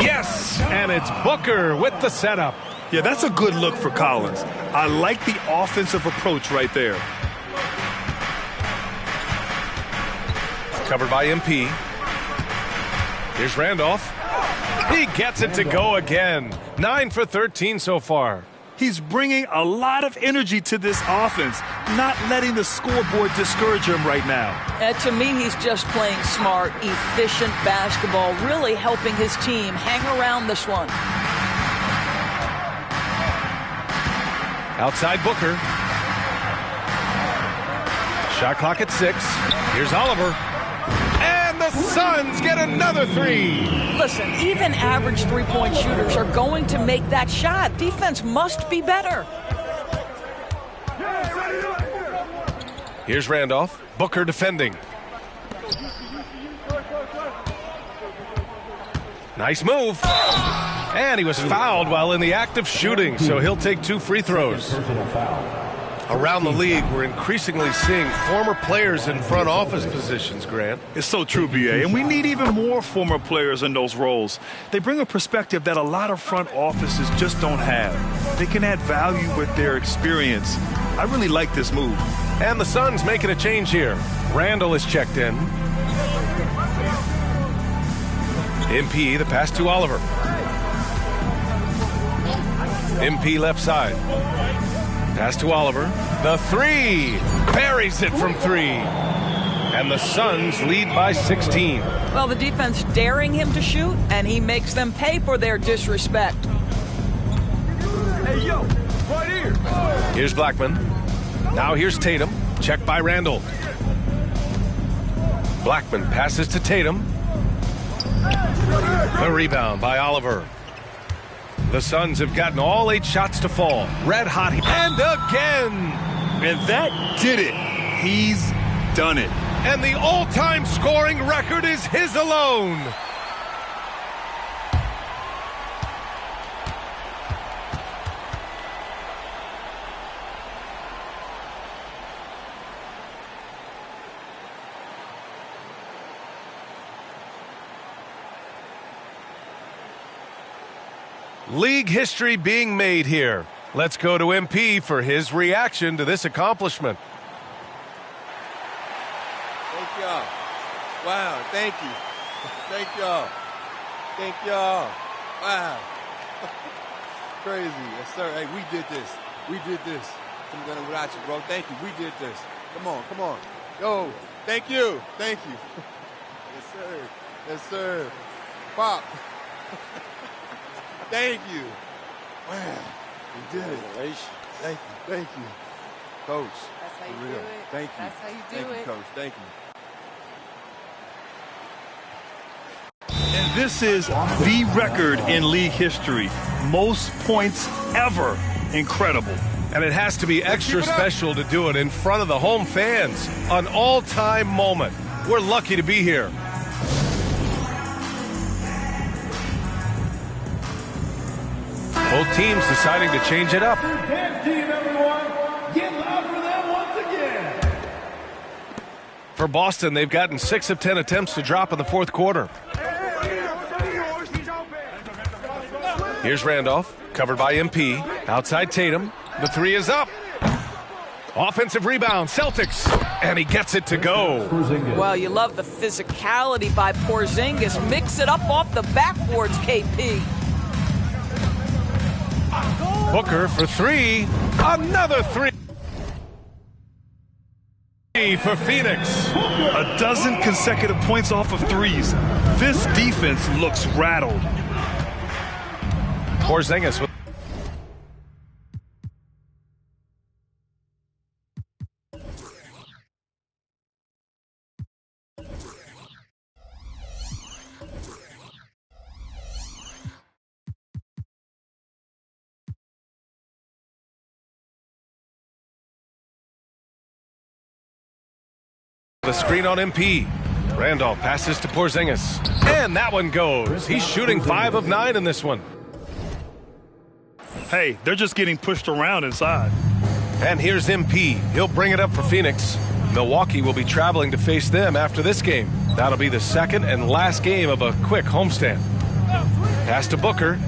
Yes! And it's Booker with the setup. Yeah, that's a good look for Collins. I like the offensive approach right there. Covered by MP. Here's Randolph. He gets it to go again. 9 for 13 so far. He's bringing a lot of energy to this offense, not letting the scoreboard discourage him right now. To me, he's just playing smart, efficient basketball, really helping his team hang around this one. Outside Booker. Shot clock at 6. Here's Oliver. And the Suns get another 3. Listen, even average three-point shooters are going to make that shot. Defense must be better. Here's Randolph. Booker defending. Nice move. And he was fouled while in the act of shooting, so he'll take 2 free throws. Around the league, we're increasingly seeing former players in front office positions, Grant. It's so true, BA, and we need even more former players in those roles. They bring a perspective that a lot of front offices just don't have. They can add value with their experience. I really like this move. And the Suns making a change here. Randall is checked in. MP, the pass to Oliver. MP left side. Pass to Oliver. The three. Buries it from three. And the Suns lead by 16. Well, the defense daring him to shoot, and he makes them pay for their disrespect. Hey, yo, right here. Here's Blackman. Now here's Tatum. Checked by Randall. Blackman passes to Tatum. The rebound by Oliver. The Suns have gotten all 8 shots to fall. Red hot. And again. And that did it. He's done it. And the all-time scoring record is his alone. League history being made here. Let's go to MP for his reaction to this accomplishment. Thank y'all. Wow, thank you. Thank y'all. Thank y'all. Wow. Crazy. Yes, sir. Hey, we did this. We did this. I'm gonna without you, bro. Thank you. We did this. Come on, come on. Yo, thank you. Thank you. Yes, sir. Yes, sir. Pop. Thank you. Wow. We did it. Thank you. Thank you. Coach. That's how you for do real. it. Thank you. That's how you do Thank it. you, Coach. Thank you. And this is the record in league history. Most points ever. Incredible. And it has to be extra special to do it in front of the home fans. An all-time moment. We're lucky to be here. Both teams deciding to change it up. For Boston, they've gotten 6 of 10 attempts to drop in the fourth quarter. Here's Randolph, covered by MP. Outside Tatum. The three is up. Offensive rebound, Celtics. And he gets it to go. Well, you love the physicality by Porzingis. Mix it up off the backboards, KP. Booker for three. Another three for Phoenix. A dozen consecutive points off of threes. This defense looks rattled. Porzingis with the screen on MP. Randolph passes to Porzingis. And that one goes. He's shooting 5 of 9 in this one. Hey, they're just getting pushed around inside. And here's MP. He'll bring it up for Phoenix. Milwaukee will be traveling to face them after this game. That'll be the second and last game of a quick homestand. Pass to Booker.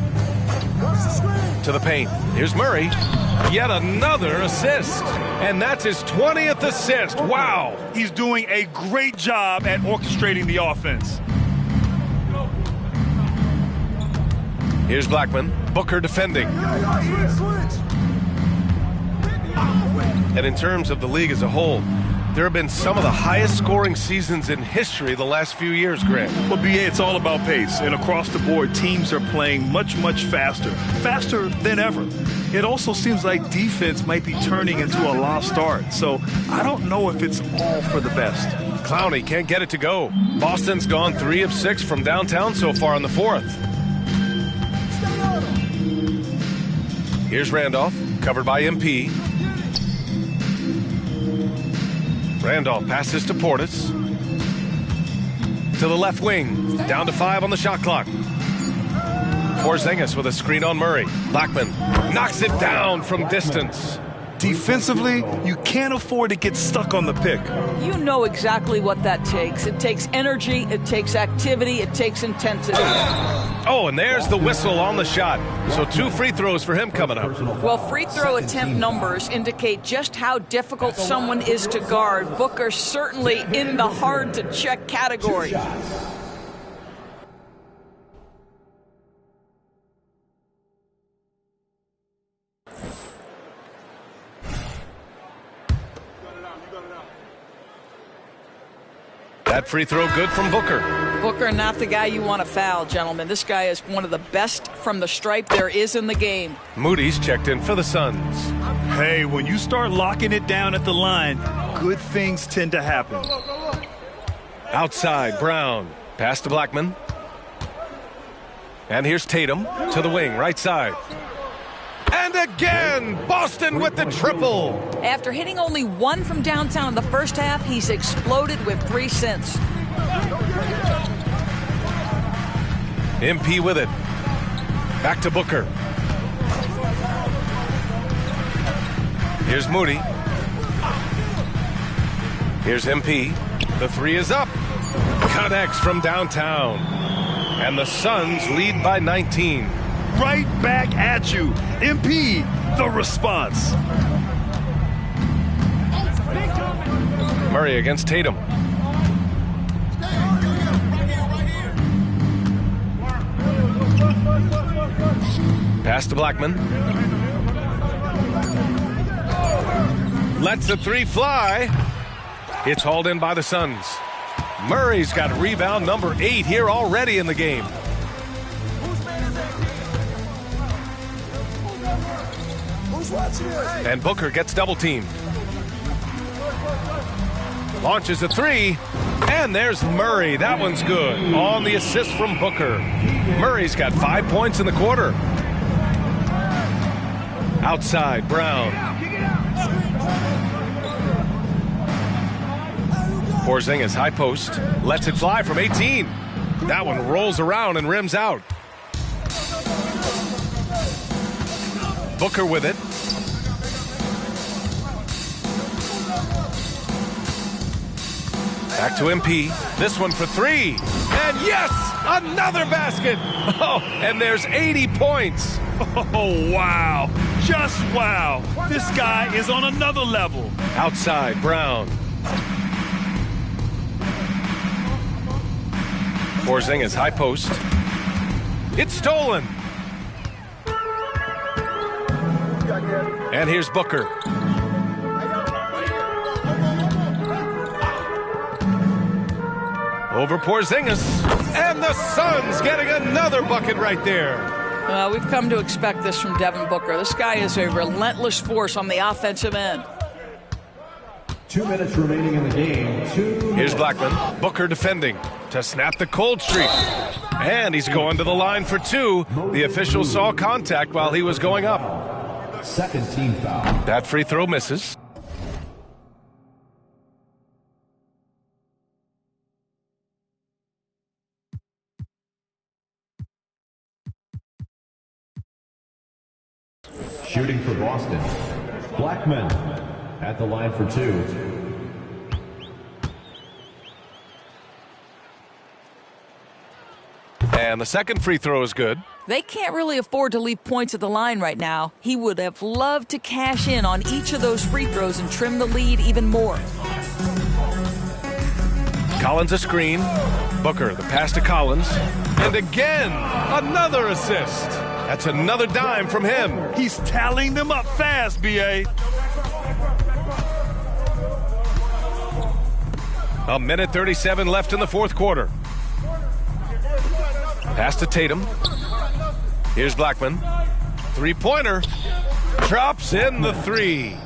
To the paint. Here's Murray. Yet another assist. And that's his 20th assist. Wow. He's doing a great job at orchestrating the offense. Here's Blackman. Booker defending. And in terms of the league as a whole, there have been some of the highest scoring seasons in history the last few years, Grant. Well, BA, it's all about pace. And across the board, teams are playing much, much faster. Faster than ever. It also seems like defense might be turning into a lost art. So I don't know if it's all for the best. Clowney can't get it to go. Boston's gone 3 of 6 from downtown so far in the fourth. Here's Randolph, covered by MP. Randolph passes to Portis. To the left wing, down to 5 on the shot clock. Porzingis with a screen on Murray. Blackman knocks it down from distance. Defensively, you can't afford to get stuck on the pick. You know exactly what that takes. It takes energy, it takes activity, it takes intensity. Oh, and there's the whistle on the shot. So 2 free throws for him coming up. Well, free throw attempt numbers indicate just how difficult someone is to guard. Booker certainly in the hard-to-check category. That free throw good from Booker. Booker, not the guy you want to foul, gentlemen. This guy is one of the best from the stripe there is in the game. Moody's checked in for the Suns. Hey, when you start locking it down at the line, good things tend to happen. Outside, Brown. Pass to Blackman. And here's Tatum to the wing, right side. And again, Boston with the triple. After hitting only one from downtown in the first half, he's exploded with 3 since. MP with it. Back to Booker. Here's Moody. Here's MP. The 3 is up. Connects from downtown. And the Suns lead by 19. Right back at you. MP, the response. Murray against Tatum. Pass to Blackman. Lets the 3 fly. It's hauled in by the Suns. Murray's got rebound number 8 here already in the game. And Booker gets double teamed. Launches a 3. And there's Murray. That one's good. On the assist from Booker. Murray's got 5 points in the quarter. Outside, Brown. Porzingis high post. Lets it fly from 18. That one rolls around and rims out. Booker with it. Back to MP. This one for 3. And yes, another basket. Oh, and there's 80 points. Oh, wow. Just wow. This guy is on another level. Outside, Brown. Porzingis high post. It's stolen. And here's Booker. Over Porzingis. And the Suns getting another bucket right there. We've come to expect this from Devin Booker. This guy is a relentless force on the offensive end. 2 minutes remaining in the game. Here's Blackman. Booker defending to snap the cold streak. And he's going to the line for 2. The official saw contact while he was going up. Second team foul. That free throw misses. Shooting for Boston. Blackman at the line for 2. And the second free throw is good. They can't really afford to leave points at the line right now. He would have loved to cash in on each of those free throws and trim the lead even more. Collins a screen. Booker, the pass to Collins. And again, another assist. That's another dime from him. He's tallying them up fast, B.A. A minute 37 left in the fourth quarter. Pass to Tatum. Here's Blackman. Three-pointer. Drops in the 3.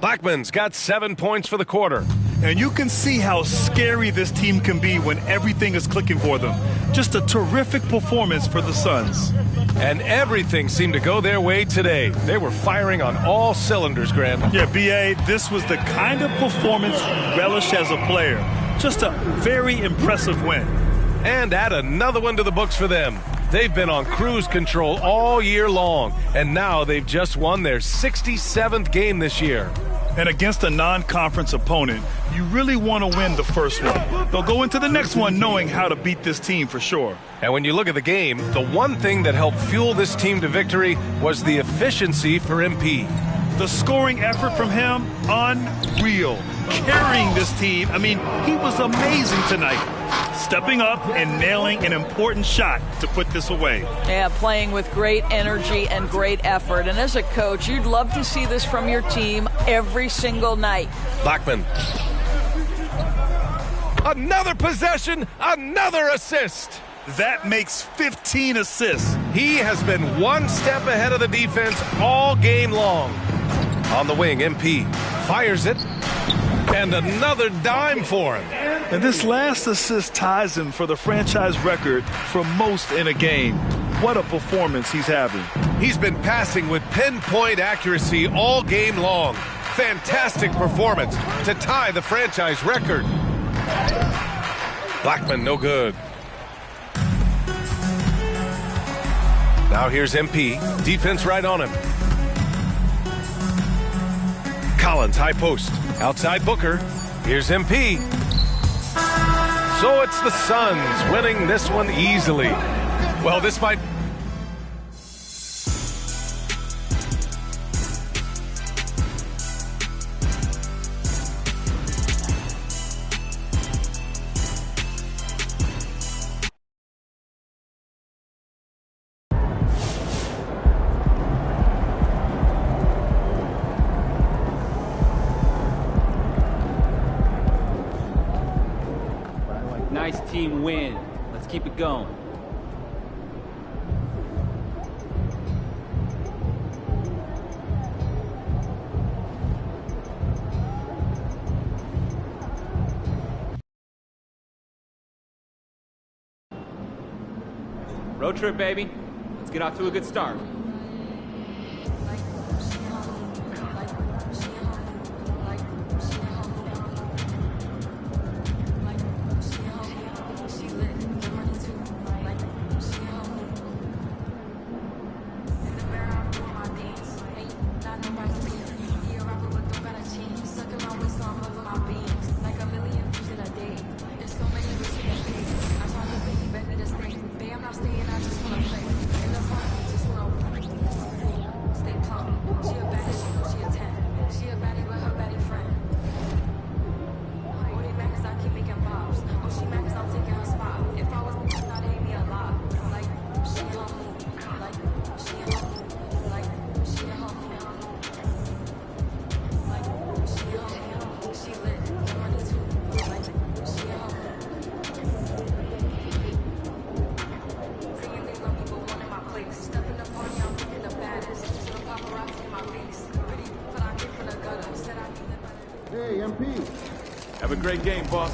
Blackman's got 7 points for the quarter. And you can see how scary this team can be when everything is clicking for them. Just a terrific performance for the Suns. And everything seemed to go their way today. They were firing on all cylinders, Grant. Yeah, B.A., this was the kind of performance you relish as a player. Just a very impressive win. And add another one to the books for them. They've been on cruise control all year long, and now they've just won their 67th game this year. And against a non-conference opponent, you really want to win the first one. They'll go into the next one knowing how to beat this team for sure. And when you look at the game, the one thing that helped fuel this team to victory was the efficiency for MP. The scoring effort from him, unreal. Carrying this team, I mean, he was amazing tonight. Stepping up and nailing an important shot to put this away. Yeah, playing with great energy and great effort. And as a coach, you'd love to see this from your team every single night. Blackman. Another possession, another assist. That makes 15 assists. He has been one step ahead of the defense all game long. On the wing, MP fires it. And another dime for him. And this last assist ties him for the franchise record for most in a game. What a performance he's having. He's been passing with pinpoint accuracy all game long. Fantastic performance to tie the franchise record. Blackman, no good. Now here's MP. Defense right on him. Collins, high post. Outside Booker. Here's MP. So it's the Suns winning this one easily. Well, this might... Nice team win. Let's keep it going. Road trip, baby. Let's get off to a good start. Hey, MP. Have a great game, boss.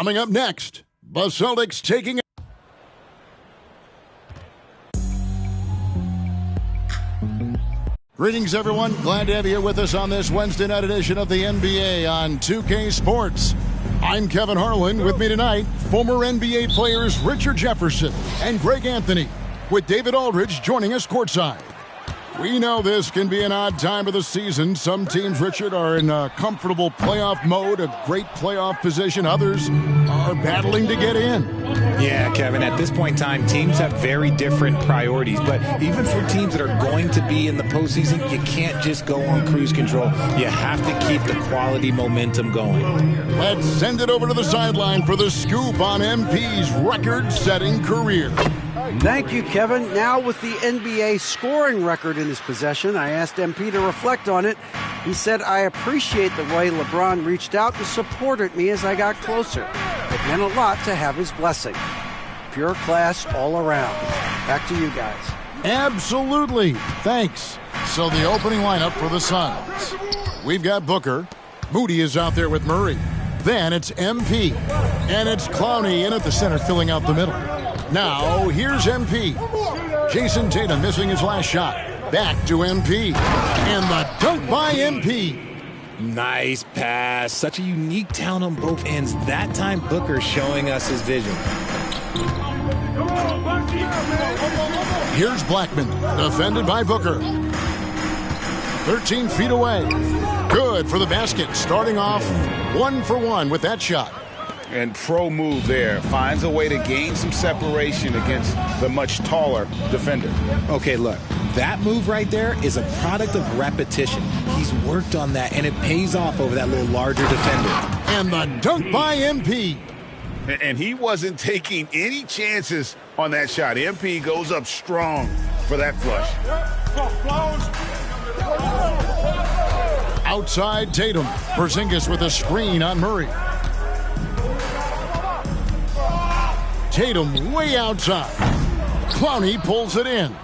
Coming up next, the Celtics taking... Greetings, everyone. Glad to have you here with us on this Wednesday night edition of the NBA on 2K Sports. I'm Kevin Harlan. With me tonight, former NBA players Richard Jefferson and Greg Anthony, with David Aldridge joining us courtside. We know this can be an odd time of the season. Some teams, Richard, are in a comfortable playoff mode, a great playoff position. Others are battling to get in. Yeah, Kevin, at this point in time, teams have very different priorities. But even for teams that are going to be in the postseason, you can't just go on cruise control. You have to keep the quality momentum going. Let's send it over to the sideline for the scoop on MP's record-setting career. Thank you, Kevin. Now with the NBA scoring record in his possession, I asked MP to reflect on it. He said, I appreciate the way LeBron reached out and supported me as I got closer. It meant a lot to have his blessing. Pure class all around. Back to you guys. Absolutely. Thanks. So the opening lineup for the Suns. We've got Booker. Moody is out there with Murray. Then it's MP. And it's Clowney in at the center, filling out the middle. Now, here's MP. Jason Tatum missing his last shot. Back to MP. And the dunk by MP. Nice pass. Such a unique talent on both ends. That time, Booker showing us his vision. Here's Blackman, defended by Booker. 13 feet away. Good for the basket. Starting off 1 for 1 with that shot. And pro move there. Finds a way to gain some separation against the much taller defender. Okay, look. That move right there is a product of repetition. He's worked on that, and it pays off over that little larger defender. And the dunk by MP. And he wasn't taking any chances on that shot. MP goes up strong for that flush. Outside Tatum. Porzingis with a screen on Murray. Tatum way outside. Clowney pulls it in.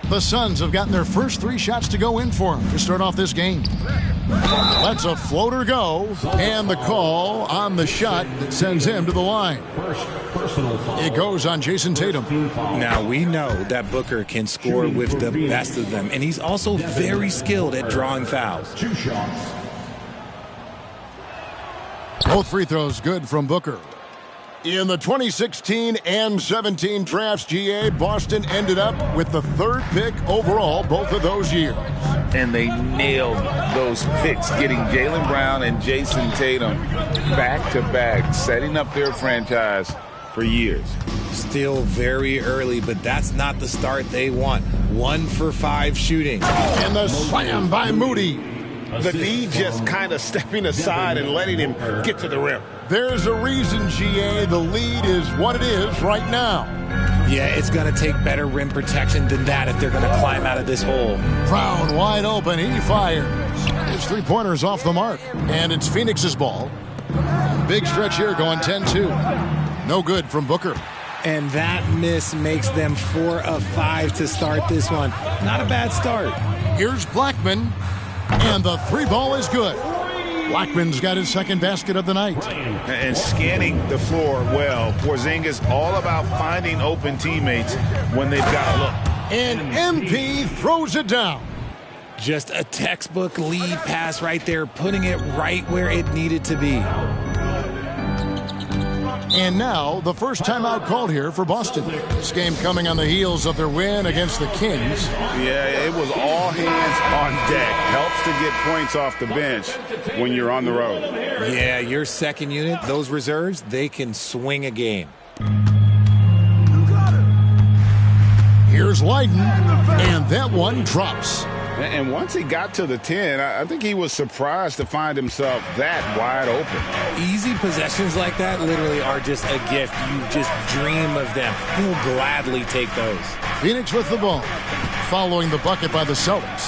The Suns have gotten their first 3 shots to go in for him to start off this game. Lets a floater go, and the call on the shot that sends him to the line. It goes on Jason Tatum. Now, we know that Booker can score with the best of them, and he's also very skilled at drawing fouls. 2 shots. Both free throws good from Booker. In the 2016 and 17 drafts, GA, Boston ended up with the 3rd pick overall both of those years. And they nailed those picks, getting Jaylen Brown and Jason Tatum back-to-back, setting up their franchise for years. Still very early, but that's not the start they want. 1 for 5 shooting. And the slam by Moody. The D just kind of stepping aside and letting him get to the rim. There's a reason, GA, the lead is what it is right now. Yeah, it's going to take better rim protection than that if they're going to climb out of this hole. Brown wide open. He fires. His 3-pointer's off the mark. And it's Phoenix's ball. Big stretch here going 10-2. No good from Booker. And that miss makes them 4 of 5 to start this one. Not a bad start. Here's Blackman. And the 3-ball is good. Blackman's got his 2nd basket of the night. And scanning the floor well. Porzingis all about finding open teammates when they've got a look. And MP throws it down. Just a textbook lead pass right there, putting it right where it needed to be. And now, the first timeout called here for Boston. This game coming on the heels of their win against the Kings. Yeah, it was all hands on deck. Helps to get points off the bench when you're on the road. Yeah, your second unit, those reserves, they can swing a game. Here's Leiden, and that one drops. And once he got to the 10, I think he was surprised to find himself that wide open. Easy possessions like that literally are just a gift. You just dream of them. He'll gladly take those. Phoenix with the ball, following the bucket by the Celtics.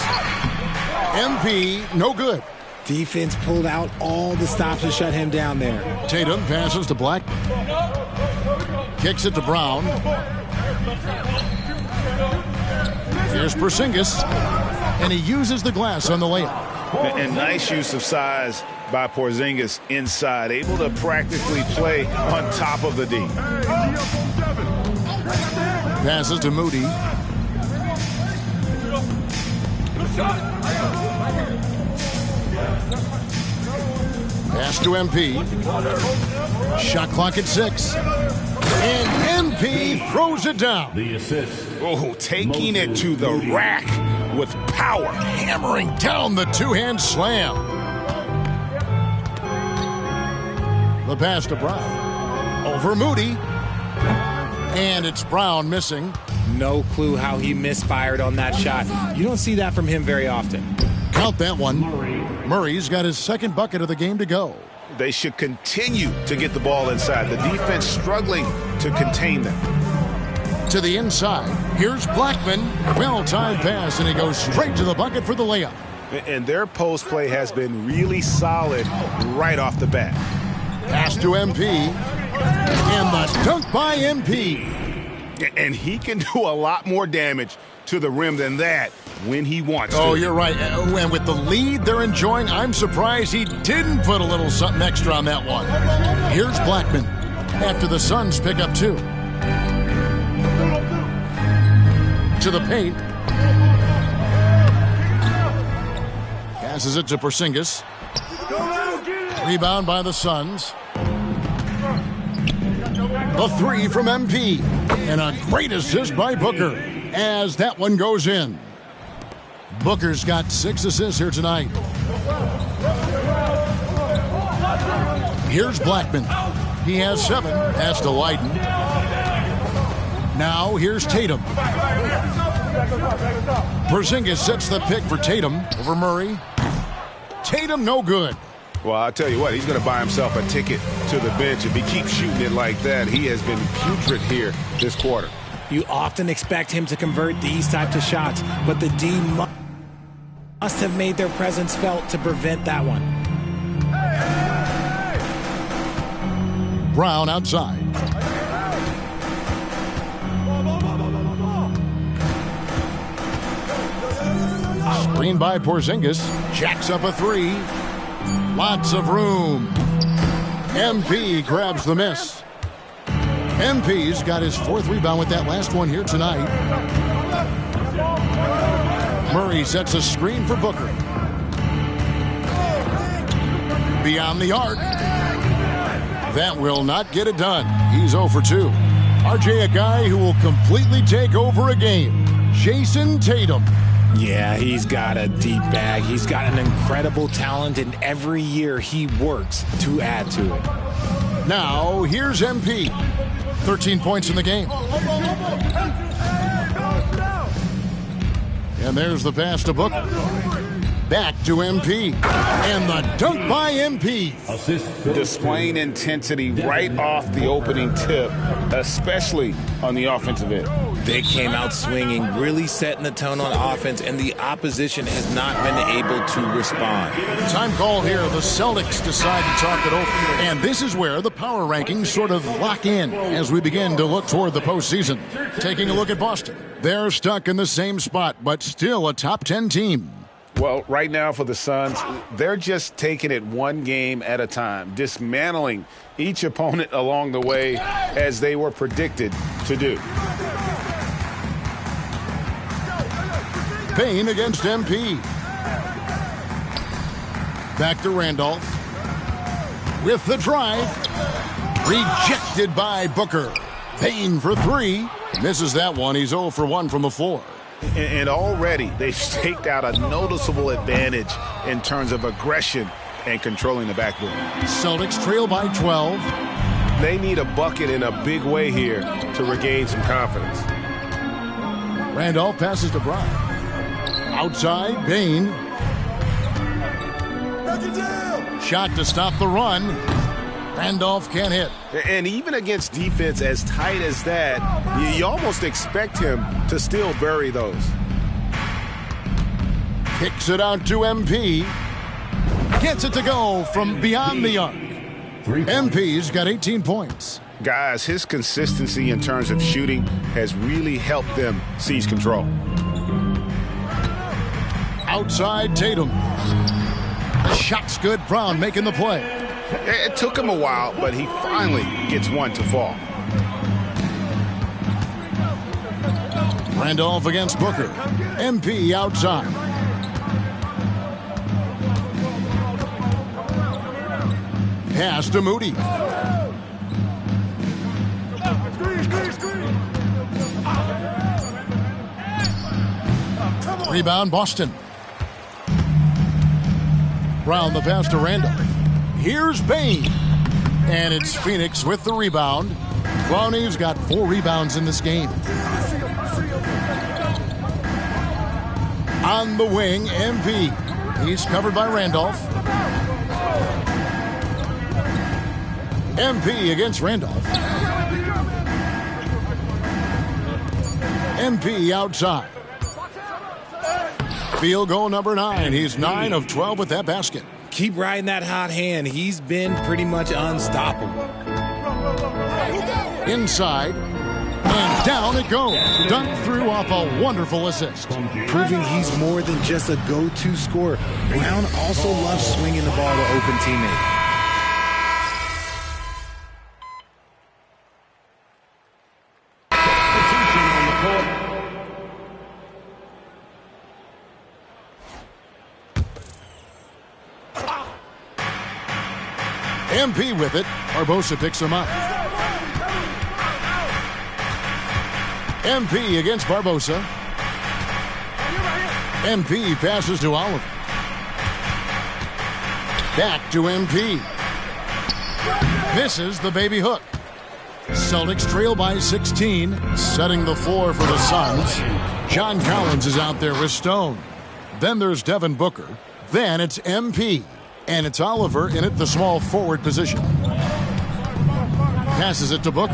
MP, no good. Defense pulled out all the stops to shut him down there. Tatum passes to Black. Kicks it to Brown. Here's Porzingis. And he uses the glass on the layup. And nice use of size by Porzingis inside. Able to practically play on top of the D. Passes to Moody. Pass to MP. Shot clock at 6. And MP throws it down. The assist. Oh, taking it to the rack with power. Hammering down the 2-hand slam. The pass to Brown. Over Moody. And it's Brown missing. No clue how he misfired on that shot. You don't see that from him very often. Count that one. Murray's got his 2nd bucket of the game to go. They should continue to get the ball inside. The defense struggling to contain them. To the inside. Here's Blackman. Well-timed pass, and he goes straight to the bucket for the layup. And their post play has been really solid right off the bat. Pass to MP. And the dunk by MP. And he can do a lot more damage to the rim than that when he wants to. Oh, you're right. And with the lead they're enjoying, I'm surprised he didn't put a little something extra on that one. Here's Blackman after the Suns pick up 2. To the paint. Passes it to Porzingis. Rebound by the Suns. The 3 from MP. And a great assist by Booker as that one goes in. Booker's got 6 assists here tonight. Here's Blackman. He has 7. Pass to Leiden. Now here's Tatum. Porzingis sets the pick for Tatum over Murray. Tatum no good. Well, I'll tell you what, he's going to buy himself a ticket to the bench if he keeps shooting it like that. He has been putrid here this quarter. You often expect him to convert these types of shots, but the D must have made their presence felt to prevent that one. Brown outside. Screen by Porzingis. Jacks up a 3. Lots of room. MP grabs the miss. MP's got his 4th rebound with that last one here tonight. Murray sets a screen for Booker. Beyond the arc. That will not get it done. He's 0 for 2. RJ, a guy who will completely take over a game. Jason Tatum. Yeah, he's got a deep bag. He's got an incredible talent, and every year he works to add to it. Now, here's MP. 13 points in the game. And there's the pass to Booker. Back to MP. And the dunk by MP. Displaying intensity right off the opening tip, especially on the offensive end. They came out swinging, really setting the tone on offense, and the opposition has not been able to respond. Time call here. The Celtics decide to talk it over. And this is where the power rankings sort of lock in as we begin to look toward the postseason. Taking a look at Boston. They're stuck in the same spot, but still a top 10 team. Well, right now for the Suns, they're just taking it one game at a time, dismantling each opponent along the way as they were predicted to do. Payne against MP. Back to Randolph. With the drive. Rejected by Booker. Payne for 3. Misses that one. He's 0 for 1 from the floor. And already they've staked out a noticeable advantage in terms of aggression and controlling the backboard. Celtics trail by 12. They need a bucket in a big way here to regain some confidence. Randolph passes to Brown. Outside, Payne. Shot to stop the run. Randolph can't hit. And even against defense as tight as that, you almost expect him to still bury those. Kicks it out to MP. Gets it to go from beyond the arc. MP's got 18 points. Guys, his consistency in terms of shooting has really helped them seize control. Outside, Tatum. The shot's good. Brown making the play. It took him a while, but he finally gets one to fall. Randolph against Booker. MP outside. Pass to Moody. Rebound, Boston. Brown the pass to Randolph. Here's Payne. And it's Phoenix with the rebound. Brownie's got 4 rebounds in this game. On the wing, MP. He's covered by Randolph. MP against Randolph. MP outside. Field goal number 9. He's 9 of 12 with that basket. Keep riding that hot hand. He's been pretty much unstoppable. Inside. And down it goes. Dunked through off a wonderful assist. Proving he's more than just a go-to scorer. Brown also loves swinging the ball to open teammates. MP with it. Barbosa picks him up. MP against Barbosa. MP passes to Oliver. Back to MP. Misses the baby hook. Celtics trail by 16, setting the floor for the Suns. John Collins is out there with Stone. Then there's Devin Booker. Then it's MP. And it's Oliver in at the small forward position. Passes it to Booker.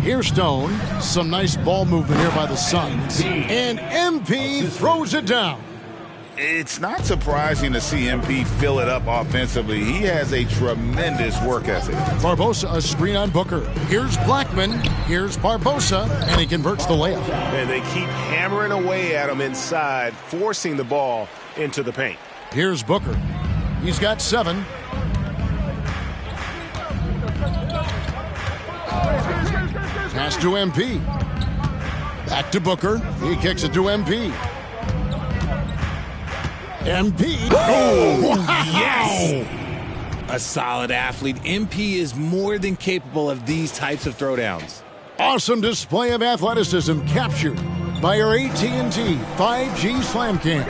Here's Stone. Some nice ball movement here by the Suns. And MP throws it down. It's not surprising to see MP fill it up offensively. He has a tremendous work ethic. Barbosa, a screen on Booker. Here's Blackman. Here's Barbosa. And he converts the layup. And they keep hammering away at him inside, forcing the ball into the paint. Here's Booker. He's got 7. Pass to MP. Back to Booker. He kicks it to MP. MP. Oh, wow. Yes! A solid athlete. MP is more than capable of these types of throwdowns. Awesome display of athleticism captured by our AT&T 5G Slam Cam.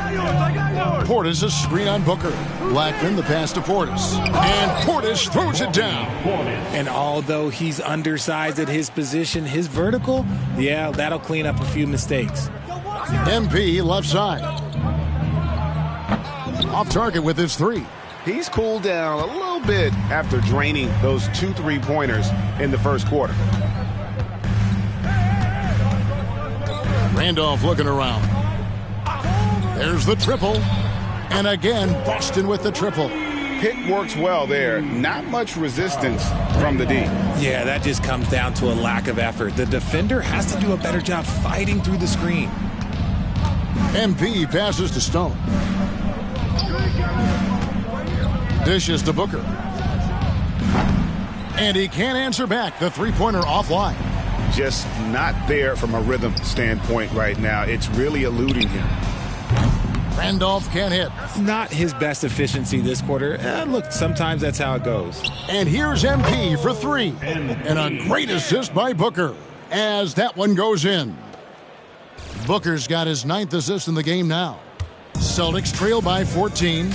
Portis a screen on Booker. Blackman the pass to Portis. And Portis throws it down. And although he's undersized at his position, his vertical, yeah, that'll clean up a few mistakes. MP left side. Off target with his 3. He's cooled down a little bit after draining those 2 3-pointers in the first quarter. Randolph looking around. There's the triple. And again, Boston with the triple. Pitt works well there. Not much resistance from the D. Yeah, that just comes down to a lack of effort. The defender has to do a better job fighting through the screen. MP passes to Stone. Dishes to Booker. And he can't answer back. The 3-pointer offline. Just not there from a rhythm standpoint right now. It's really eluding him. Randolph can't hit. Not his best efficiency this quarter. Look, sometimes that's how it goes. And here's MP for 3. And a great assist by Booker as that one goes in. Booker's got his 9th assist in the game now. Celtics trail by 14.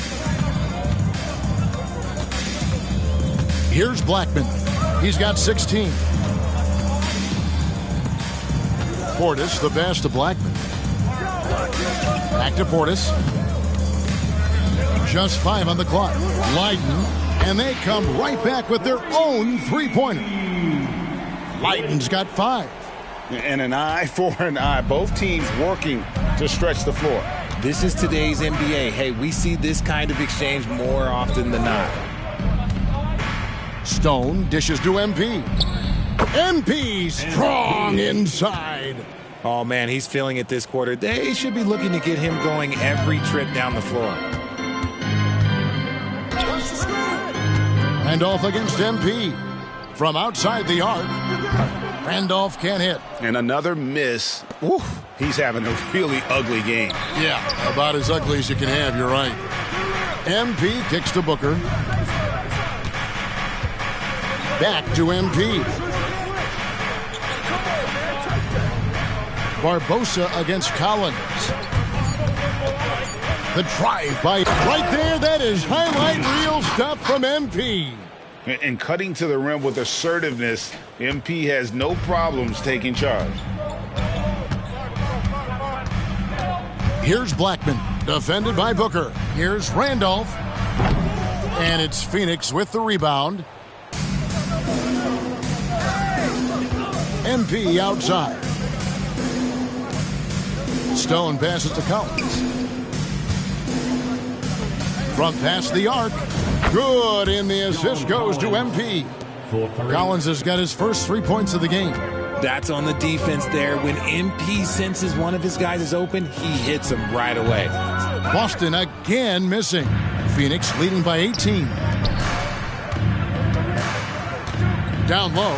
Here's Blackman. He's got 16. Portis, the pass to Blackman. Back to Portis. Just 5 on the clock. Leiden, and they come right back with their own 3-pointer. Leiden's got 5. And an eye for an eye. Both teams working to stretch the floor. This is today's NBA. Hey, we see this kind of exchange more often than not. Stone dishes to MP. MP strong inside. Oh, man, he's feeling it this quarter. They should be looking to get him going every trip down the floor. Randolph against MP. From outside the arc. Randolph can't hit. And another miss. Oof, he's having a really ugly game. Yeah, about as ugly as you can have, you're right. MP kicks to Booker. Back to MP. Barbosa against Collins. The drive by right there. That is highlight reel stuff from MP. And cutting to the rim with assertiveness, MP has no problems taking charge. Here's Blackman, defended by Booker. Here's Randolph. And it's Phoenix with the rebound. MP outside. Stone passes to Collins. Front pass the arc. Good, and the assist goes to MP. Collins has got his first 3 points of the game. That's on the defense there. When MP senses one of his guys is open, he hits him right away. Boston again missing. Phoenix leading by 18. Down low.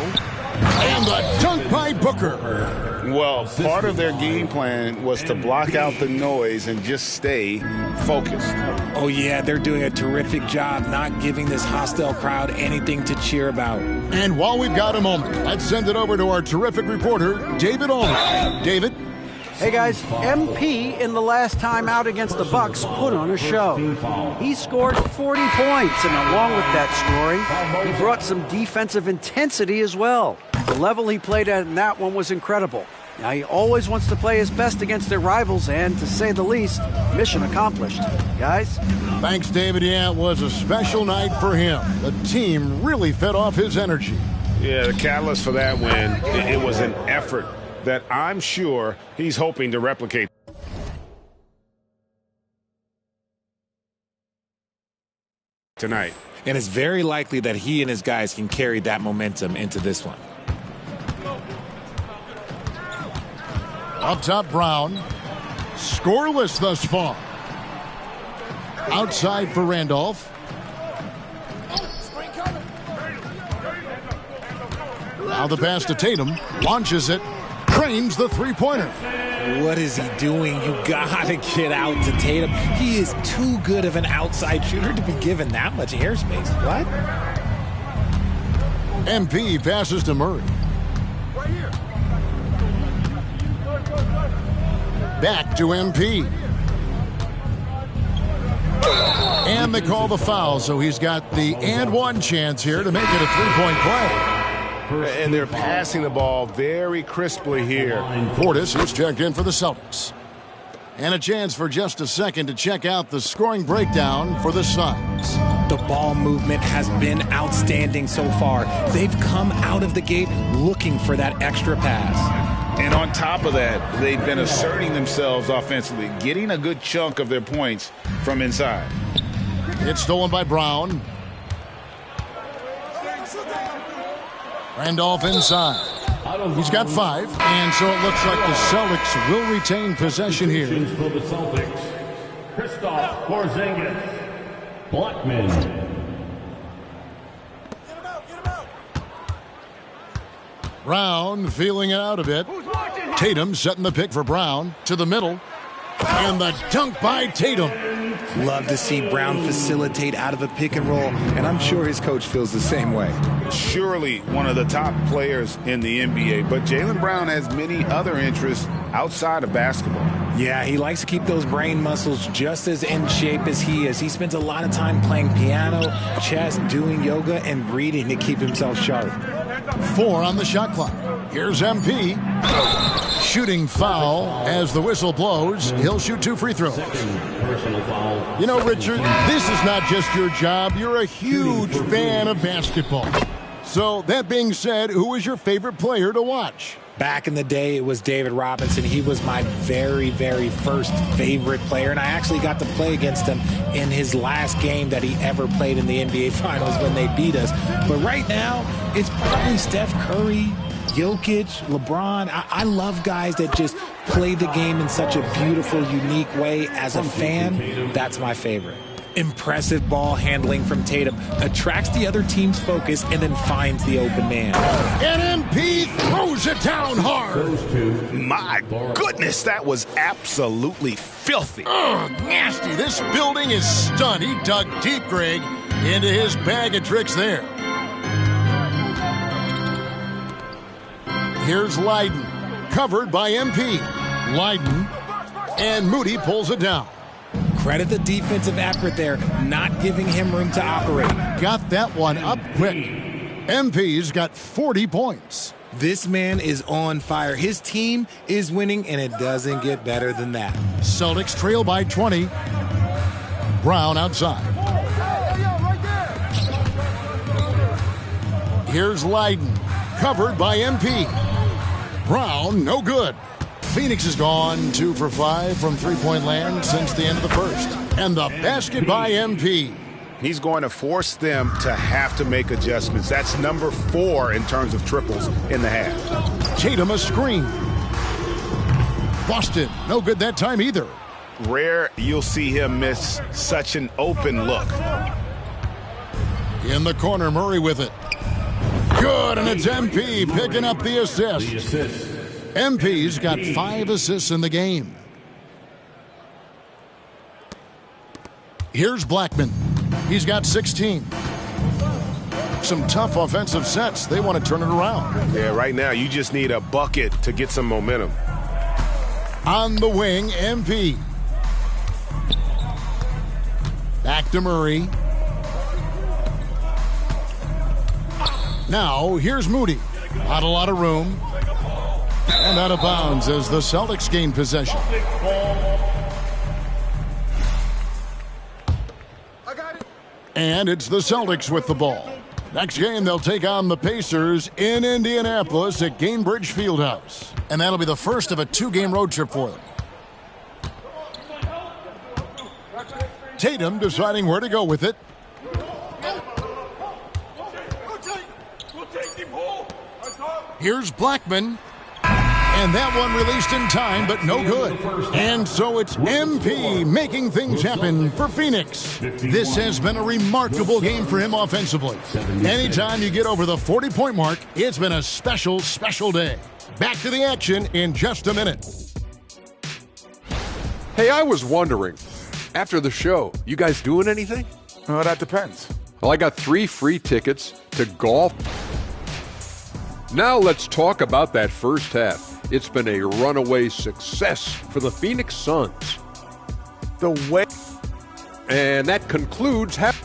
And the dunk by Booker. Well, part of their game plan was to block out the noise and just stay focused. Oh, yeah, they're doing a terrific job not giving this hostile crowd anything to cheer about. And while we've got a moment, let's send it over to our terrific reporter, David Allman. David? Hey guys, MP in the last time out against the Bucks put on a show. He scored 40 points, and along with that scoring, he brought some defensive intensity as well. The level he played at in that one was incredible. Now he always wants to play his best against their rivals, and to say the least, mission accomplished. Guys? Thanks, David. Yeah, it was a special night for him. The team really fed off his energy. Yeah, the catalyst for that win, it was an effort that I'm sure he's hoping to replicate tonight. And it's very likely that he and his guys can carry that momentum into this one. Up top, Brown. Scoreless thus far. Outside for Randolph. Now the pass to Tatum. Launches it. Trains the three-pointer. What is he doing? You gotta get out to Tatum. He is too good of an outside shooter to be given that much airspace. What? MP passes to Murray. Back to MP. And they call the foul, so he's got the and one chance here to make it a three-point play. And they're passing the ball very crisply here. Portis, who's checked in for the Celtics. And a chance for just a second to check out the scoring breakdown for the Suns. The ball movement has been outstanding so far. They've come out of the gate looking for that extra pass. And on top of that, they've been asserting themselves offensively, getting a good chunk of their points from inside. It's stolen by Brown. Randolph inside. He's got 5, and so it looks like the Celtics will retain possession here. For the Celtics, Kristaps Porzingis, Blackman. Brown feeling it out a bit. Tatum setting the pick for Brown to the middle. And the dunk by Tatum. Love to see Brown facilitate out of a pick and roll, and I'm sure his coach feels the same way. Surely one of the top players in the NBA, but Jaylen Brown has many other interests outside of basketball. Yeah, he likes to keep those brain muscles just as in shape as he is. He spends a lot of time playing piano, chess, doing yoga, and reading to keep himself sharp. 4 on the shot clock. Here's MP. Shooting foul as the whistle blows. He'll shoot 2 free throws. You know, Richard, this is not just your job. You're a huge fan of basketball. So that being said, who is your favorite player to watch? Back in the day, it was David Robinson. He was my very, very first favorite player, and I actually got to play against him in his last game that he ever played in the NBA Finals when they beat us. But right now, it's probably Steph Curry, Jokic, LeBron. I love guys that just play the game in such a beautiful, unique way. As a fan, that's my favorite. Impressive ball handling from Tatum, attracts the other team's focus, and then finds the open man. And MP throws it down hard. My goodness, that was absolutely filthy. Ugh, nasty. This building is stunned. He dug deep, Greg, into his bag of tricks there. Here's Leiden, covered by MP. Leiden, and Moody pulls it down. Credit the defensive effort there, not giving him room to operate. Got that one up quick. MP's got 40 points. This man is on fire. His team is winning, and it doesn't get better than that. Celtics trail by 20. Brown outside. Here's Leiden, covered by MP. Brown, no good. Phoenix has gone 2 for 5 from three-point land since the end of the first. And the basket by MP. He's going to force them to have to make adjustments. That's number 4 in terms of triples in the half. Tatum a screen. Boston, no good that time either. Rare you'll see him miss such an open look. In the corner, Murray with it. Good, and it's MP picking up the assist. MP's got 5 assists in the game. Here's Blackman. He's got 16. Some tough offensive sets. They want to turn it around. Yeah, right now you just need a bucket to get some momentum. On the wing, MP. Back to Murray. Now, here's Moody. Not a lot of room. And out of bounds as the Celtics gain possession. And it's the Celtics with the ball. Next game, they'll take on the Pacers in Indianapolis at Gainbridge Fieldhouse. And that'll be the first of a 2-game road trip for them. Tatum deciding where to go with it. Here's Blackman. And that one released in time, but no good. And so it's MP making things happen for Phoenix. This has been a remarkable game for him offensively. Anytime you get over the 40-point mark, it's been a special, special day. Back to the action in just a minute. Hey, I was wondering, after the show, you guys doing anything? Well, that depends. Well, I got 3 free tickets to golf. Now let's talk about that first half. It's been a runaway success for the Phoenix Suns. And that concludes half.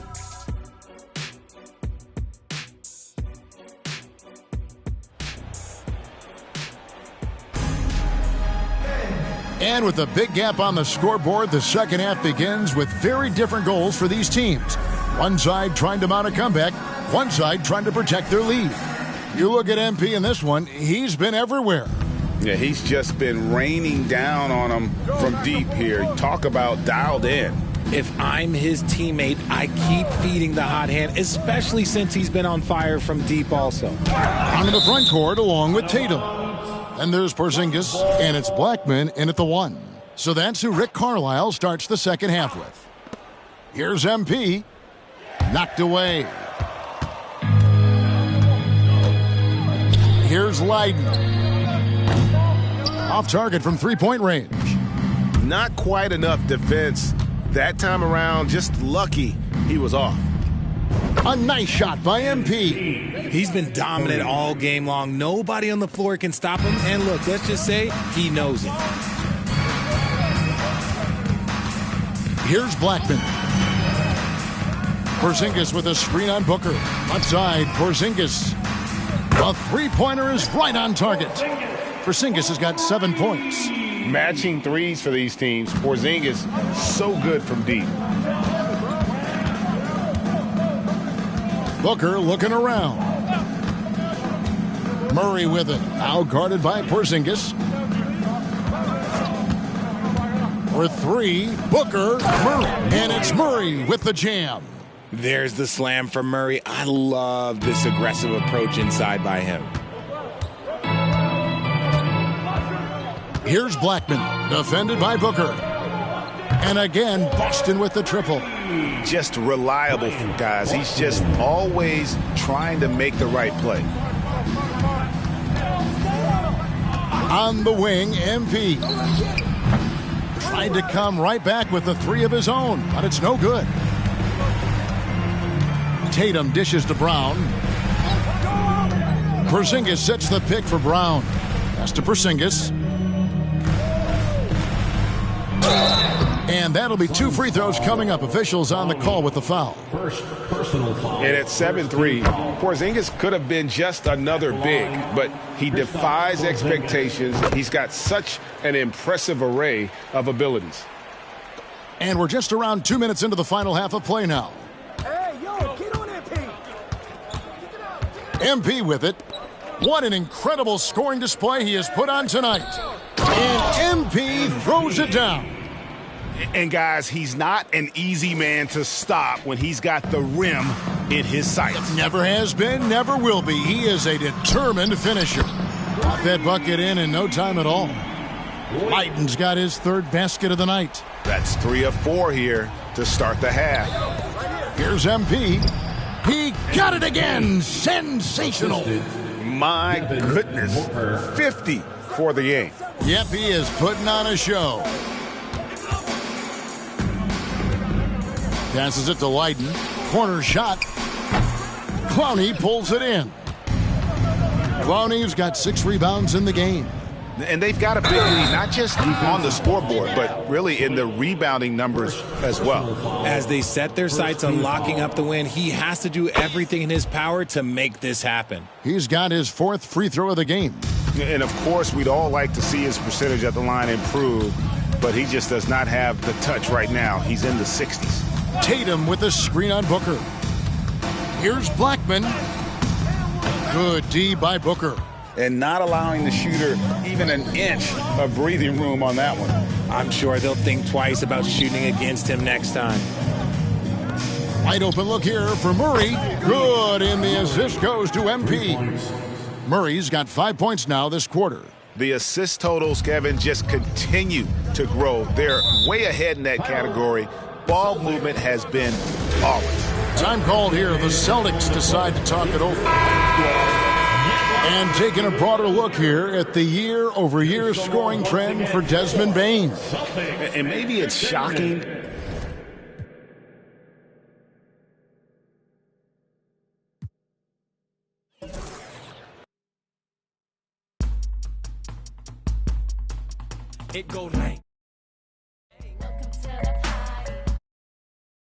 And with a big gap on the scoreboard, the second half begins with very different goals for these teams. One side trying to mount a comeback, one side trying to protect their lead. You look at MP in this one, he's been everywhere. Yeah, he's just been raining down on him from deep here. Talk about dialed in. If I'm his teammate, I keep feeding the hot hand, especially since he's been on fire from deep also. Onto the front court along with Tatum. And there's Porzingis, and it's Blackman in at the 1. So that's who Rick Carlisle starts the second half with. Here's MP. Knocked away. Here's Leiden. Off target from 3-point range. Not quite enough defense that time around. Just lucky he was off. A nice shot by MP. He's been dominant all game long. Nobody on the floor can stop him. And look, let's just say he knows it. Here's Blackman. Porzingis with a screen on Booker. Outside, Porzingis. A 3-pointer is right on target. Porzingis has got 7 points. Matching threes for these teams. Porzingis so good from deep. Booker looking around. Murray with it. Now guarded by Porzingis. For 3, Booker, Murray. And it's Murray with the jam. There's the slam for Murray. I love this aggressive approach inside by him. Here's Blackman, defended by Booker. And again, Boston with the triple. Just reliable, guys. He's just always trying to make the right play. On the wing, MP. Tried to come right back with the 3 of his own, but it's no good. Tatum dishes to Brown. Porzingis sets the pick for Brown. Pass to Porzingis. And that'll be 2 free throws coming up. Officials on the call with the foul. First personal foul. And at 7-3, Porzingis could have been just another big, but he defies expectations. He's got such an impressive array of abilities. And we're just around 2 minutes into the final half of play now. Hey, yo, get on MP. MP with it. What an incredible scoring display he has put on tonight. And MP throws it down. And guys, he's not an easy man to stop when he's got the rim in his sights. Never has been, never will be. He is a determined finisher. Got that bucket in no time at all. Lighton's got his third basket of the night. That's 3 of 4 here to start the half. Here's MP. He got it again. Sensational. My goodness. 50 for the game. Yep, he is putting on a show. Passes it to Lighton. Corner shot. Clowney pulls it in. Clowney's got 6 rebounds in the game. And they've got a big lead, not just on the scoreboard, but really in the rebounding numbers as well. As they set their sights on locking up the win, he has to do everything in his power to make this happen. He's got his 4th free throw of the game. And, of course, we'd all like to see his percentage at the line improve, but he just does not have the touch right now. He's in the 60s. Tatum with a screen on Booker. Here's Blackman. Good D by Booker. And not allowing the shooter even an inch of breathing room on that one. I'm sure they'll think twice about shooting against him next time. Wide open look here for Murray. Good, and the assist goes to MP. Murray's got 5 points now this quarter. The assist totals, Kevin, just continue to grow. They're way ahead in that category. Ball movement has been flawless. Time called here. The Celtics decide to talk it over. And taking a broader look here at the year-over-year scoring trend for Desmond Bane. And maybe it's shocking. It go night.